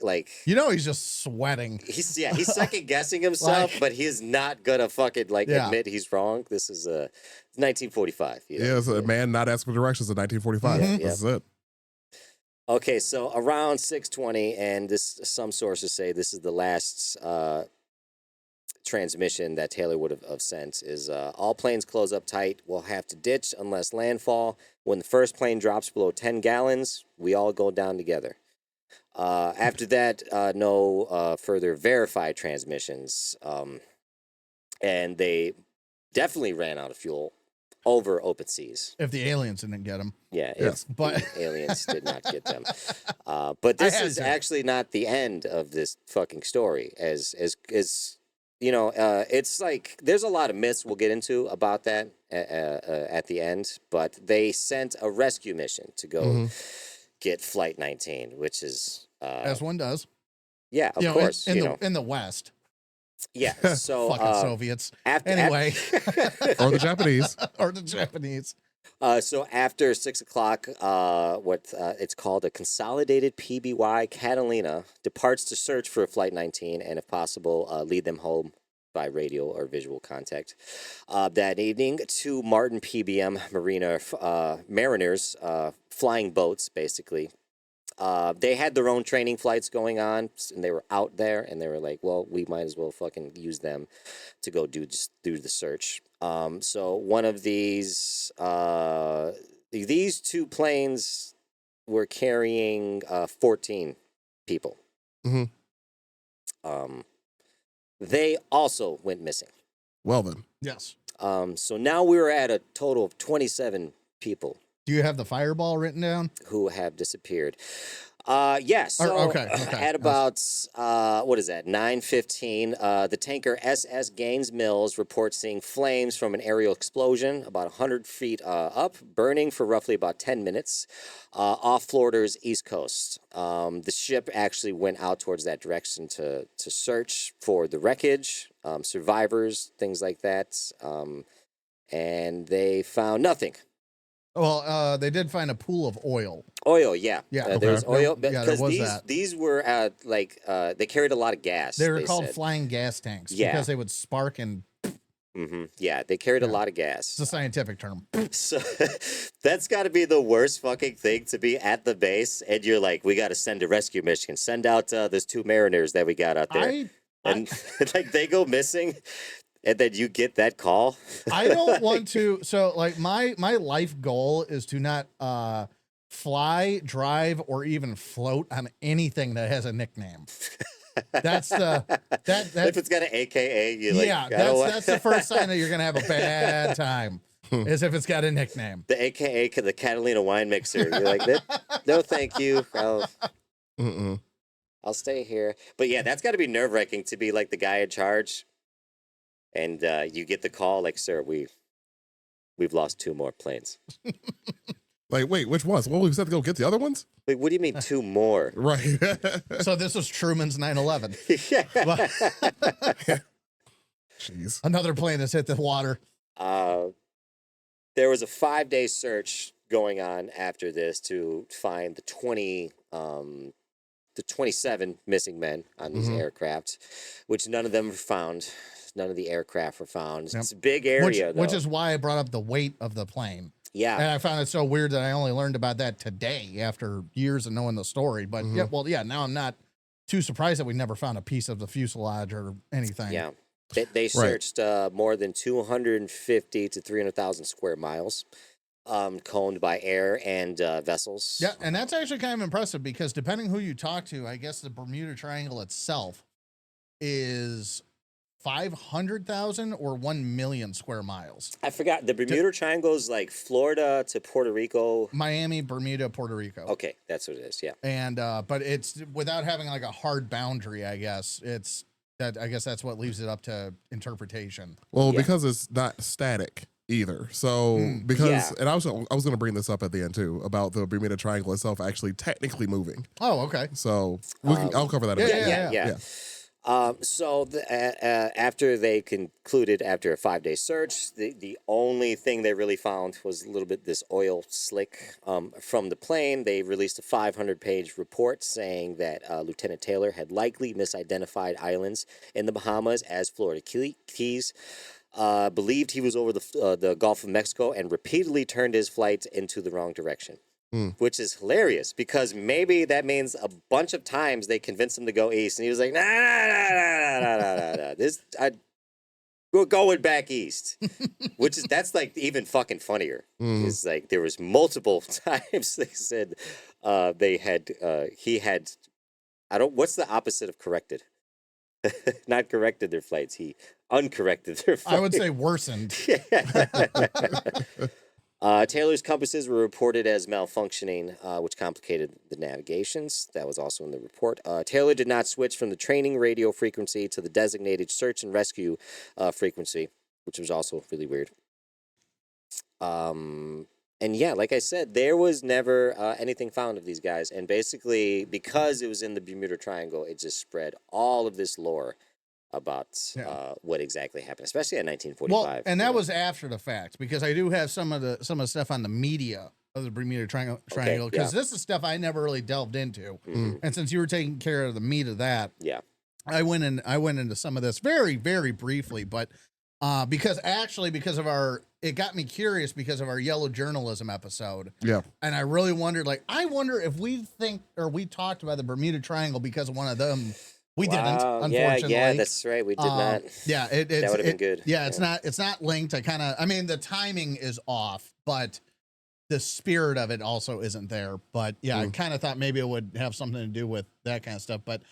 like He's just sweating. he's second guessing himself, Like- but he is not gonna fucking Yeah. admit he's wrong. This is 1945. You know? Yeah, it's a man not asking for directions in 1945. Mhm. This is it. Okay, so around 6:20, and some sources say this is the last transmission that Taylor would have sent, is all planes close up tight. We'll have to ditch unless landfall. When the first plane drops below 10 gallons, we all go down together. After that, no further verified transmissions. And they definitely ran out of fuel over open seas. If the aliens didn't get him. Yeah, Yes. But- the aliens did not get them. But this had is to. actually not the end of this fucking story. As you know, it's like there's a lot of myths we'll get into about that at the end. But they sent a rescue mission to go get Flight 19, which is As one does. yeah, of course, in the West. yeah. So Fucking Soviets. after Anyway. Or the Japanese. Or the Japanese. So after 6 o'clock, it's called a consolidated PBY Catalina departs to search for Flight 19 and, if possible, lead them home by radio or visual contact. That evening, 2 Martin PBM Mariners, flying boats, basically. They had their own training flights going on, and they were out there, and they were like, well, we might as well fucking use them to go do the search. So one of these 2 planes were carrying 14 people. Mhm. They also went missing. Well then. Yes. So now we're at a total of 27 people Do you have the fireball written down? who have disappeared. Yes. So okay. at about what is that? 9:15. The tanker SS Gaines Mills reports seeing flames from an aerial explosion about 100 feet up, burning for roughly about 10 minutes off Florida's east coast. The ship actually went out towards that direction to search for the wreckage, survivors, things like that, and they found nothing. Well, they did find a pool of oil. Oil, yeah. Yeah. There's Okay. oil. There Because was that. these were they carried a lot of gas. They were called said. flying gas tanks Yeah. because they would spark, and Yeah, they carried a Yeah. lot of it's gas. a scientific term. So that's got to be the worst fucking thing to be at the base, and you're like, we got to send a rescue mission. Send out those 2 mariners that we got out there, and like they go missing, and then you get that call. I don't want to. So, like, my life goal is to not fly, drive, or even float on anything that has a nickname. That's the If it's got an AKA, you like, yeah. I don't want- That's the first sign that you're gonna have a bad time. Is if it's got a nickname. the AKA the Catalina wine mixer. You're like, no, thank you. I'll stay here. But yeah, that's got to be nerve wracking to be like the guy in charge, and you get the call like, "Sir, we've lost 2 more planes." Like, wait, which ones? Well, we said to go get the other ones? Wait, what do you mean 2 more? Right. So this was Truman's 9/11. Yeah. Jeez. Another plane has hit the water. There was a 5-day search going on after this to find the 27 missing men on these aircraft, which none of them were found. None of the aircraft were found. Yep. It's a big area, which though. is why I brought up the weight of the plane. Yeah. And I found it so weird that I only learned about that today after years of knowing the story. But now I'm not too surprised that we never found a piece of the fuselage or anything. Yeah. They searched more than 250 to 300,000 square miles, combed by air and vessels. Yeah, and that's actually kind of impressive because depending who you talk to, I guess the Bermuda Triangle itself is 500,000 or 1 million square miles. I forgot. The Bermuda Triangle is like Florida to Puerto Rico. Miami, Bermuda, Puerto Rico. Okay, that's what it is. Yeah. And but it's without having like a hard boundary, I guess. I guess that's what leaves it up to interpretation. Well, Yeah. because it's not static either. So and I was going to bring this up at the end too about the Bermuda Triangle itself actually technically moving. Oh, okay. So I'll cover that. Yeah. So after they concluded, after a 5-day search, the only thing they really found was a little bit this oil slick from the plane. They released a 500-page report saying that Lieutenant Taylor had likely misidentified islands in the Bahamas as Florida Keys. Believed he was over the Gulf of Mexico and repeatedly turned his flight into the wrong direction. Which is hilarious because maybe that means a bunch of times they convinced him to go east, and he was like, nah. We're going back east, that's like even fucking funnier. It's like there was multiple times they said he had what's the opposite of corrected? Not corrected their flights. He uncorrected their flights. I would say worsened. Taylor's compasses were reported as malfunctioning, which complicated the navigations. That was also in the report. Taylor did not switch from the training radio frequency to the designated search and rescue frequency, which was also really weird. And yeah, like I said, there was never anything found of these guys. And basically, because it was in the Bermuda Triangle, it just spread all of this lore about what exactly happened, especially in 1945. Well, and that was after the fact because I do have some of the stuff on the media of the Bermuda Triangle because this is stuff I never really delved into. And since you were taking care of the meat of that, I went into some of this very, very briefly, but because of it got me curious because of our yellow journalism episode. Yeah. And I really wondered, I wonder if we talked about the Bermuda Triangle because of one of them. We didn't, unfortunately. Yeah, that's right. We did not. Yeah, that would have been good. Yeah, it's not linked. The timing is off, but the spirit of it also isn't there. But yeah, I kind of thought maybe it would have something to do with that kind of stuff. But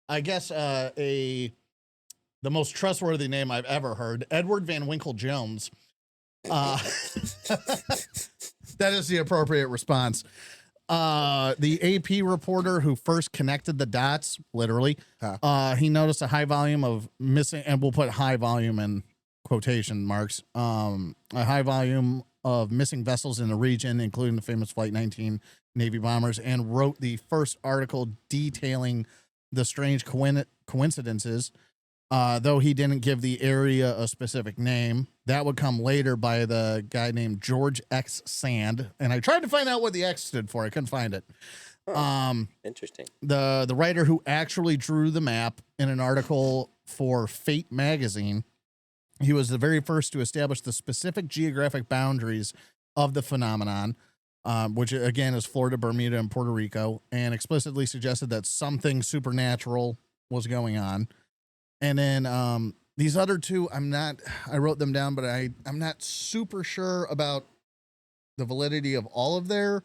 I guess the most trustworthy name I've ever heard, Edward Van Winkle Jones. That is the appropriate response. The AP reporter who first connected the dots, literally, he noticed a high volume of missing, and we'll put high volume in quotation marks, a high volume of missing vessels in the region, including the famous Flight 19 Navy bombers, and wrote the first article detailing the strange coincidences. Though he didn't give the area a specific name. That would come later by the guy named George X. Sand. And I tried to find out what the X stood for. I couldn't find it. Interesting. The writer who actually drew the map in an article for Fate magazine, he was the very first to establish the specific geographic boundaries of the phenomenon, which again is Florida, Bermuda, and Puerto Rico, and explicitly suggested that something supernatural was going on. And then these other two, I wrote them down, but I'm not super sure about the validity of all of their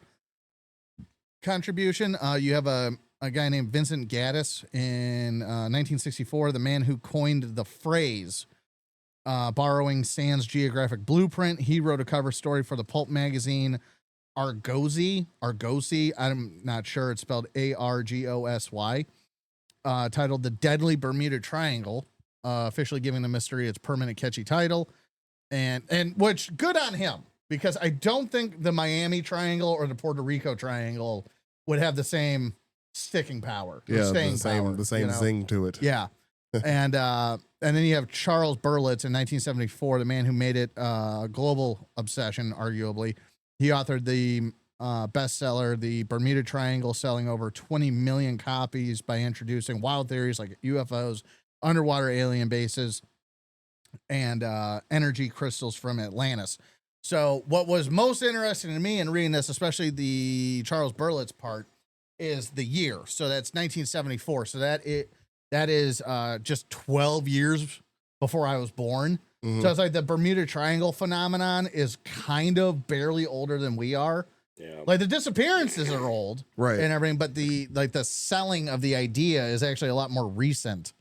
contribution. You have a guy named Vincent Gaddis in 1964, the man who coined the phrase, borrowing Sand's geographic blueprint. He wrote a cover story for the pulp magazine Argosy. I'm not sure. It's spelled Argosy. Titled The Deadly Bermuda Triangle, officially giving the mystery its permanent catchy title. And which, good on him, because I don't think the Miami Triangle or the Puerto Rico Triangle would have the same sticking power. Yeah, the same zing to it. Yeah. And then you have Charles Berlitz in 1974, the man who made it a global obsession, arguably. He authored the bestseller, The Bermuda Triangle, selling over 20 million copies by introducing wild theories like UFOs, underwater alien bases, and energy crystals from Atlantis. So what was most interesting to me in reading this, especially the Charles Berlitz part, is the year. So that's 1974. So that is just 12 years before I was born. Mhm. So it's like the Bermuda Triangle phenomenon is kind of barely older than we are. Yeah. Like the disappearances are old, Right. and everything, but the selling of the idea is actually a lot more recent.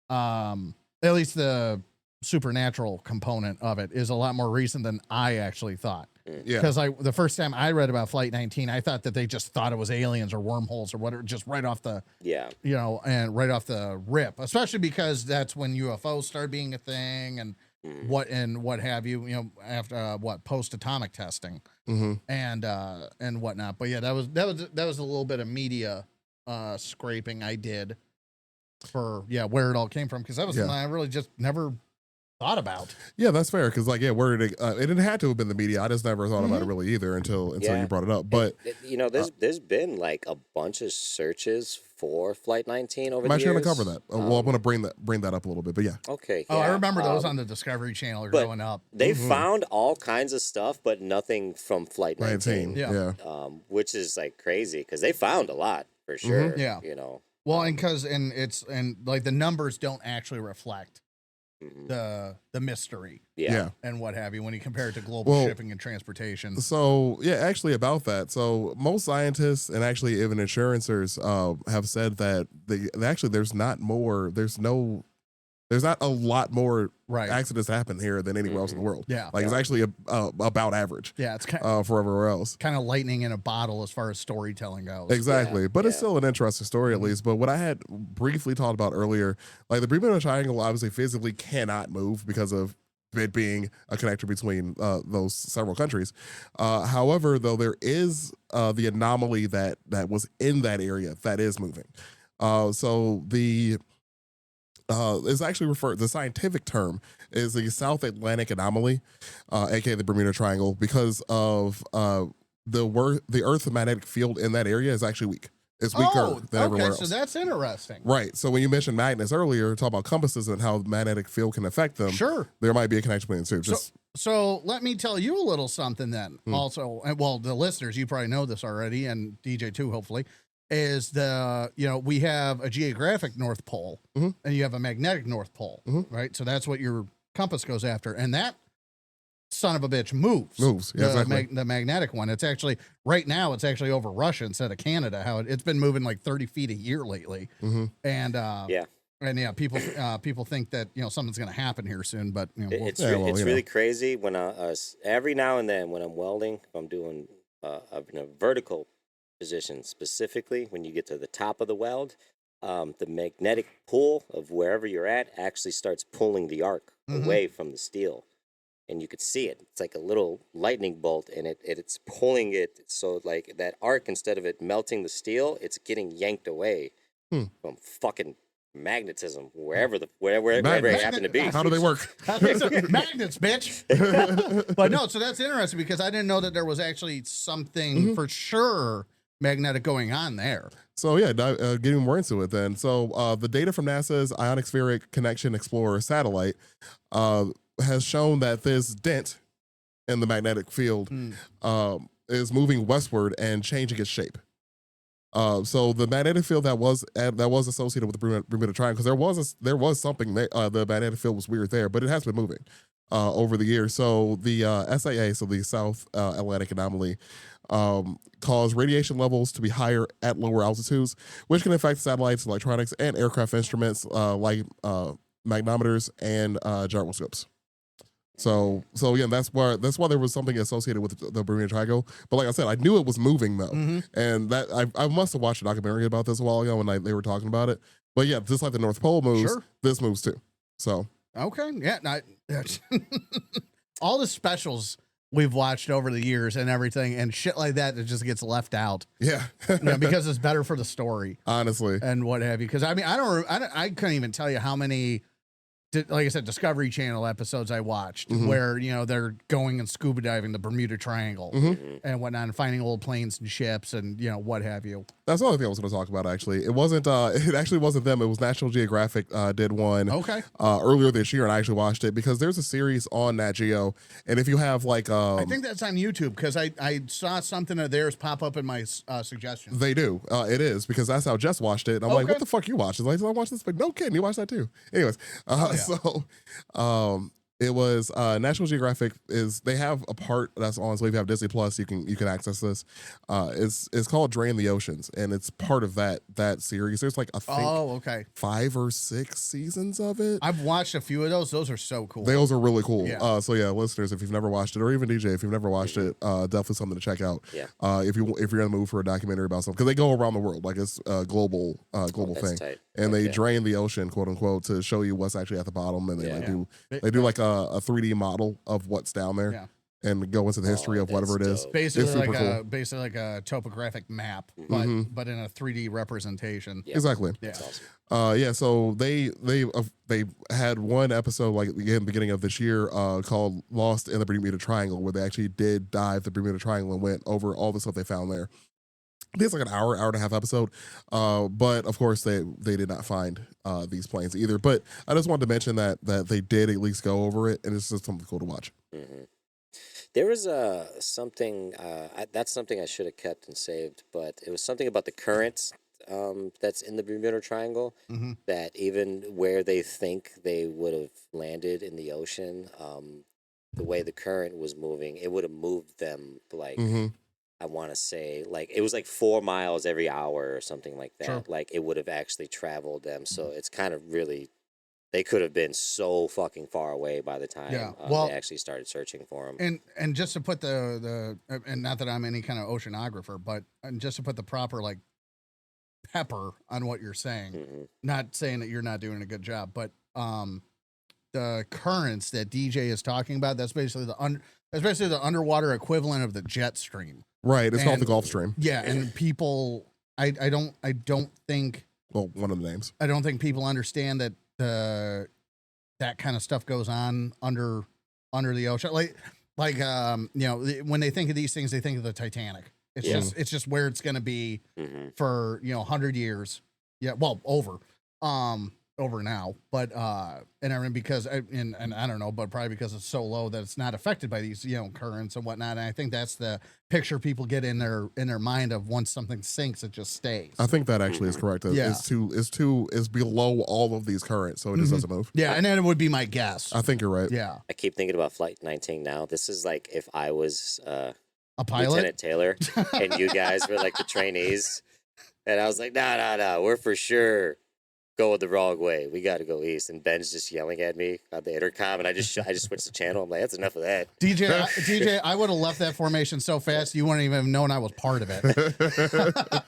At least the supernatural component of it is a lot more recent than I actually thought. Yeah. Because the first time I read about Flight 19, I thought that they just thought it was aliens or wormholes or whatever, just right off the Yeah. and right off the rip. Especially because that's when UFOs started being a thing and what have you. After post atomic testing. Mm-hmm. And whatnot. But yeah, that was a little bit of media scraping I did for where it all came from, because that was something I really just never thought about. Yeah, that's fair. Because where did it had to have been the media. I just never thought about it really either until Yeah. you brought it up. But there's been like a bunch of searches for Flight 19 over I'm the actually years. going to cover that. Well, I'm going to bring that up a little bit. But yeah, Okay. Oh, I yeah, remember those on the Discovery Channel but growing up. They found all kinds of stuff, but nothing from Flight 19. 19. Yeah. Yeah. Which is like crazy because they found a lot for sure. Yeah. Well, and like the numbers don't actually reflect the mystery Yeah. and what have you when you compare it to global shipping and transportation. So yeah, actually about that. So most scientists and actually even insurancers have said that there's not a lot more accidents happen here than anywhere else in the world. Yeah. It's actually about average. Yeah, it's for everywhere else. kind of lightning in a bottle as far as storytelling goes. Exactly. But it's yeah. still an interesting story at least. But what I had briefly talked about earlier, like the Bermuda Triangle obviously physically cannot move because of it being a connector between those several countries. However, though, there is the anomaly that was in that area that is moving. So the is actually the scientific term is the South Atlantic anomaly, aka the Bermuda Triangle, because of the Earth's magnetic field in that area is actually weak. It's weaker than everywhere else. So that's interesting. Right. So when you mentioned magnets earlier, talk about compasses and how the magnetic field can affect them. Sure. There might be a connection between the two. So let me tell you a little something then. Also, and well, the listeners, you probably know this already, and DJ too, hopefully, is we have a geographic North Pole and you have a magnetic North Pole, right? So that's what your compass goes after, and that son of a bitch moves. Yeah, exactly. The magnetic one. It's actually right now. It's actually over Russia instead of Canada. How it's been moving like 30 feet a year lately, and people think that something's going to happen here soon, but It's really crazy when every now and then when I'm welding, if I'm doing in a vertical position specifically, when you get to the top of the weld, the magnetic pull of wherever you're at actually starts pulling the arc away from the steel, and you could see it. It's like a little lightning bolt, and it's pulling it. So like that arc, instead of it melting the steel, it's getting yanked away from fucking magnetism wherever it happened to be. How do they work? Magnets, bitch. But no, so that's interesting because I didn't know that there was actually something for sure magnetic going on there. So yeah, getting more into it then. So the data from NASA's Ionospheric Connection Explorer satellite has shown that this dent in the magnetic field is moving westward and changing its shape. So the magnetic field that was associated with the Bermuda Triangle, because there was something there, the magnetic field was weird there, but it has been moving over the years. So the SAA, so the South Atlantic Anomaly, cause radiation levels to be higher at lower altitudes, which can affect satellites, electronics, and aircraft instruments like magnometers and gyroscopes. So yeah, that's why there was something associated with the Bermuda Triangle. But like I said, I knew it was moving though, and that I must have watched a documentary about this a while ago when they were talking about it. But yeah, just like the North Pole moves, this moves too. So okay, yeah, all the specials we've watched over the years and everything and shit like that just gets left out. Yeah, because it's better for the story, honestly, and what have you. Because I mean, I couldn't even tell you how many like I said, Discovery Channel episodes I watched Mhm. where, you know, they're going and scuba diving the Bermuda Triangle Mhm. and whatnot and finding old planes and ships and, you know, what have you. That's the only thing I was going to talk about. Actually, it wasn't. It actually wasn't them. It was National Geographic did one Okay. earlier this year, and I actually watched it because there's a series on Nat Geo, and if you have like, I think that's on YouTube because I saw something of theirs pop up in my suggestions. they do. It is because that's how Jess watched it. And I'm like, Okay. what the fuck you watch? It's like, I watched this, but no kidding, you watched that too. Anyways, yeah. so it was National Geographic is they have a part that's on. So if you have Disney Plus, you can access this. It's called Drain the Oceans, and it's part of that series. There's like I think Oh, okay. 5 or 6 seasons of it. I've watched a few of those. Those are so cool. Those are really cool. Yeah. So yeah, listeners, if you've never watched it, or even DJ, if you've never watched it, definitely something to check out. Yeah. If you're in the mood for a documentary about something, because they go around the world, like it's a global That's thing, tight. and they Okay. drain the ocean, quote unquote, to show you what's actually at the bottom, and they Yeah. they do like a 3D model of what's down there, Yeah. and go into the history Oh, of whatever it that's is. dope. Basically super basically like a topographic map, Mhm. but in a 3D representation. Yeah. Exactly. Yeah. That's awesome. Yeah. So they had one episode like again the beginning of this year called "Lost in the Bermuda Triangle," where they actually did dive the Bermuda Triangle and went over all the stuff they found there. I think it's like an hour and a half episode, but of course they did not find these planes either. But I just wanted to mention that they did at least go over it, and it's just something cool to watch. Hmm. There was something that's something I should have kept and saved, but it was something about the currents that's in the Bermuda Triangle. Mhm. That even where they think they would have landed in the ocean, the way the current was moving, it would have moved them like Mm-hmm. I want to say like it was like 4 miles every hour or something like that. Sure. Like it would have actually traveled them. So it's kind of really they could have been so fucking far away by the time Yeah. Well- they actually started searching for them. And just to put the and not that I'm any kind of oceanographer, but and just to put the proper like pepper on what you're saying, Hmm. not saying that you're not doing a good job, but the currents that DJ is talking about, that's basically the underwater equivalent of the jet stream. Right. It's called And- the Gulf Stream. Yeah, and people I don't think Well, one of the names. I don't think people understand that that kind of stuff goes on under the ocean. Like you know, when they think of these things, they think of the Titanic. It's Yeah. just where it's going to be Hmm. for, you know, 100 years. Yeah, well, over now, but and I mean because and I don't know, but probably because it's so low that it's not affected by these, you know, currents and whatnot. And I think that's the picture people get in their mind of once something sinks, it just stays. I think that actually is correct. Yeah. It's below all of these currents, so it just Mhm. doesn't move. Yeah, and that would be my guess. I think you're right. Yeah, I keep thinking about Flight 19 now. This is like if I was a pilot. Lieutenant Taylor and you guys were like the trainees. And I was like, no, we're for sure going the wrong way. We got to go east. And Ben's just yelling at me on the intercom. And I just switched the channel. I'm like, that's enough of that. DJ, I would have left that formation so fast you wouldn't even have known I was part of it.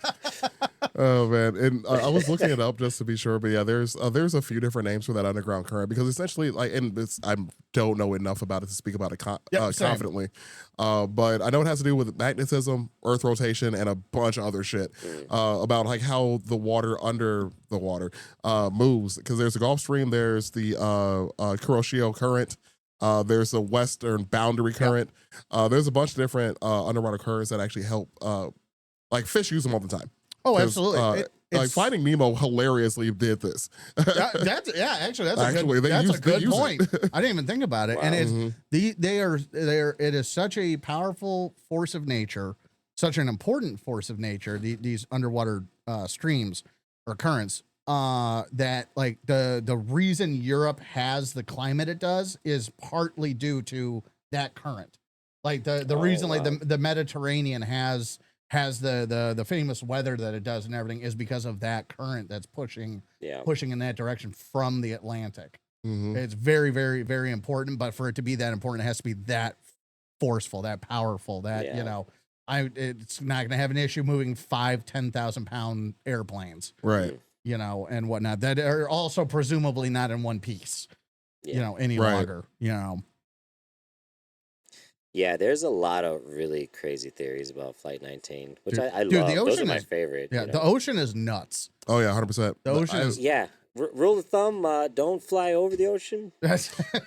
Oh man, and I was looking it up just to be sure, but yeah, there's a few different names for that underground current because essentially, like, and I don't know enough about it to speak about it Yep, same. confidently, but I know it has to do with magnetism, Earth rotation, and a bunch of other shit about like how the water under the water moves. Because there's the Gulf Stream, there's the Kuroshio current. There's a Western Boundary current. There's a bunch of different underwater currents that actually help. Like fish use them all the time. Oh, 'Cause, absolutely. like It's- Finding Nemo hilariously did this. that's actually that's Actually, a they good, that's use- a they good use point. it. I didn't even think about it, and Wow. it's Mhm. they are it is such a powerful force of nature, such an important force of nature. These underwater streams or currents. That like the reason Europe has the climate it does is partly due to that current. Like the reason like wow. the Mediterranean has the famous weather that it does and everything is because of that current that's pushing Yeah. in that direction from the Atlantic. Mhm. It's very, very, very important. But for it to be that important, it has to be that forceful, that powerful, that Yeah. you know, it's not going to have an issue moving 5,000-10,000 pound airplanes, Right. you know, and whatnot. That are also presumably not in one piece, Yeah. you know, any Right. longer, you know. Yeah, there's a lot of really crazy theories about Flight 19, which Dude- I dude, love. the Those ocean are my is- favorite. Yeah, you the know? ocean is nuts. Oh yeah, 100%. The ocean is- Yeah, Rule of thumb: don't fly over the ocean.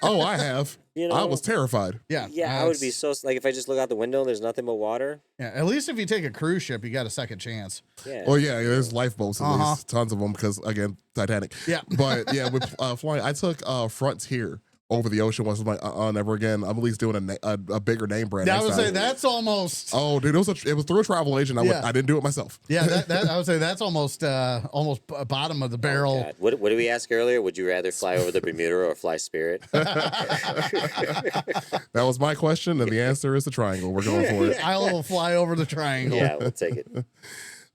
Oh, I have. You know, I was terrified. Yeah. Yeah, I would be so like if I just look out the window and there's nothing but water. Yeah. At least if you take a cruise ship, you got a second chance. Yeah. Oh yeah, there's lifeboats at least, tons of them because again, Titanic. Yeah. But yeah, with flying, I took Frontier over the ocean once. I'm like, never again. I'm at least doing a bigger name brand. Yeah, I next would time. say that's almost. Oh, dude, it was through a travel agent. I didn't do it myself. Yeah, that I would say that's almost bottom of the barrel. God. What did we ask earlier? Would you rather fly over the Bermuda or fly Spirit? That was my question, and the answer is the triangle. We're going for it. I will fly over the triangle. Yeah, we'll take it.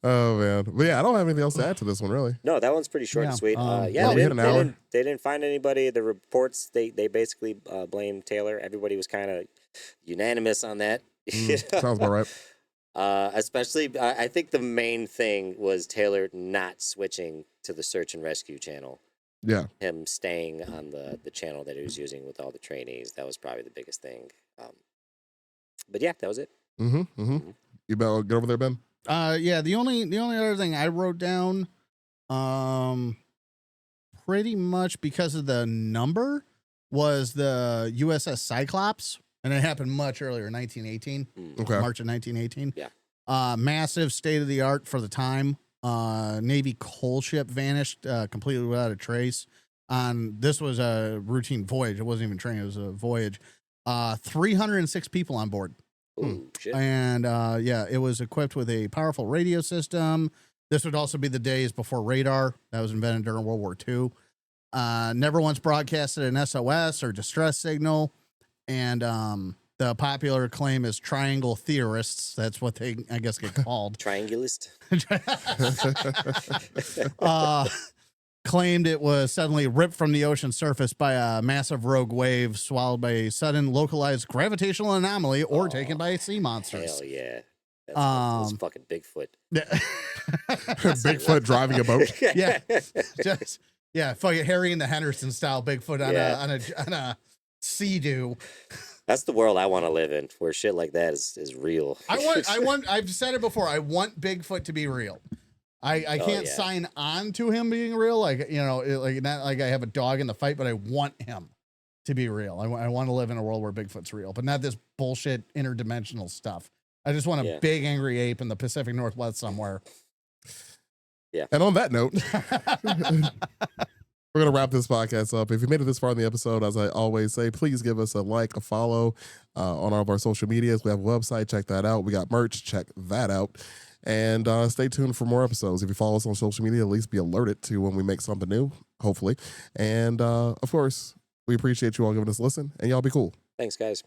Oh man, but yeah, I don't have anything else to add to this one really. No, that one's pretty short Yeah, and sweet. well, we hit an hour. They didn't find anybody. The reports they basically blamed Taylor. Everybody was kind of unanimous on that. Sounds about right. Especially, I think the main thing was Taylor not switching to the search and rescue channel. Yeah. Him staying on the channel that he was using with all the trainees. That was probably the biggest thing. But yeah, that was it. You better get over there, Ben. Yeah, the only other thing I wrote down, pretty much because of the number, was the USS Cyclops, and it happened much earlier, 1918, Okay. March of 1918. Yeah. Massive, state of the art for the time. Navy coal ship vanished completely without a trace. This was a routine voyage. It wasn't even training. It was a voyage. 306 people on board. Ooh, shit. And yeah, it was equipped with a powerful radio system. This would also be the days before radar that was invented during World War II. Never once broadcasted an SOS or distress signal. And the popular claim is triangle theorists. That's what they, I guess, get called. Triangulist. Claimed it was suddenly ripped from the ocean surface by a massive rogue wave, swallowed by a sudden localized gravitational anomaly, or taken by sea monsters. Hell yeah. That's fucking Bigfoot. Bigfoot driving a boat. Yeah, just fucking Harry and the Henderson style Bigfoot on a sea-doo. That's the world I want to live in, where shit like that is real. I've said it before. I want Bigfoot to be real. I can't sign on to him being real. Like, like not like I have a dog in the fight, but I want him to be real. I want to live in a world where Bigfoot's real, but not this bullshit interdimensional stuff. I just want a big angry ape in the Pacific Northwest somewhere. Yeah. And on that note, we're going to wrap this podcast up. If you made it this far in the episode, as I always say, please give us a like, a follow on all of our social medias. We have a website. Check that out. We got merch. Check that out. And stay tuned for more episodes. If you follow us on social media, at least be alerted to when we make something new, hopefully. And of course, we appreciate you all giving us a listen, and y'all be cool. Thanks, guys.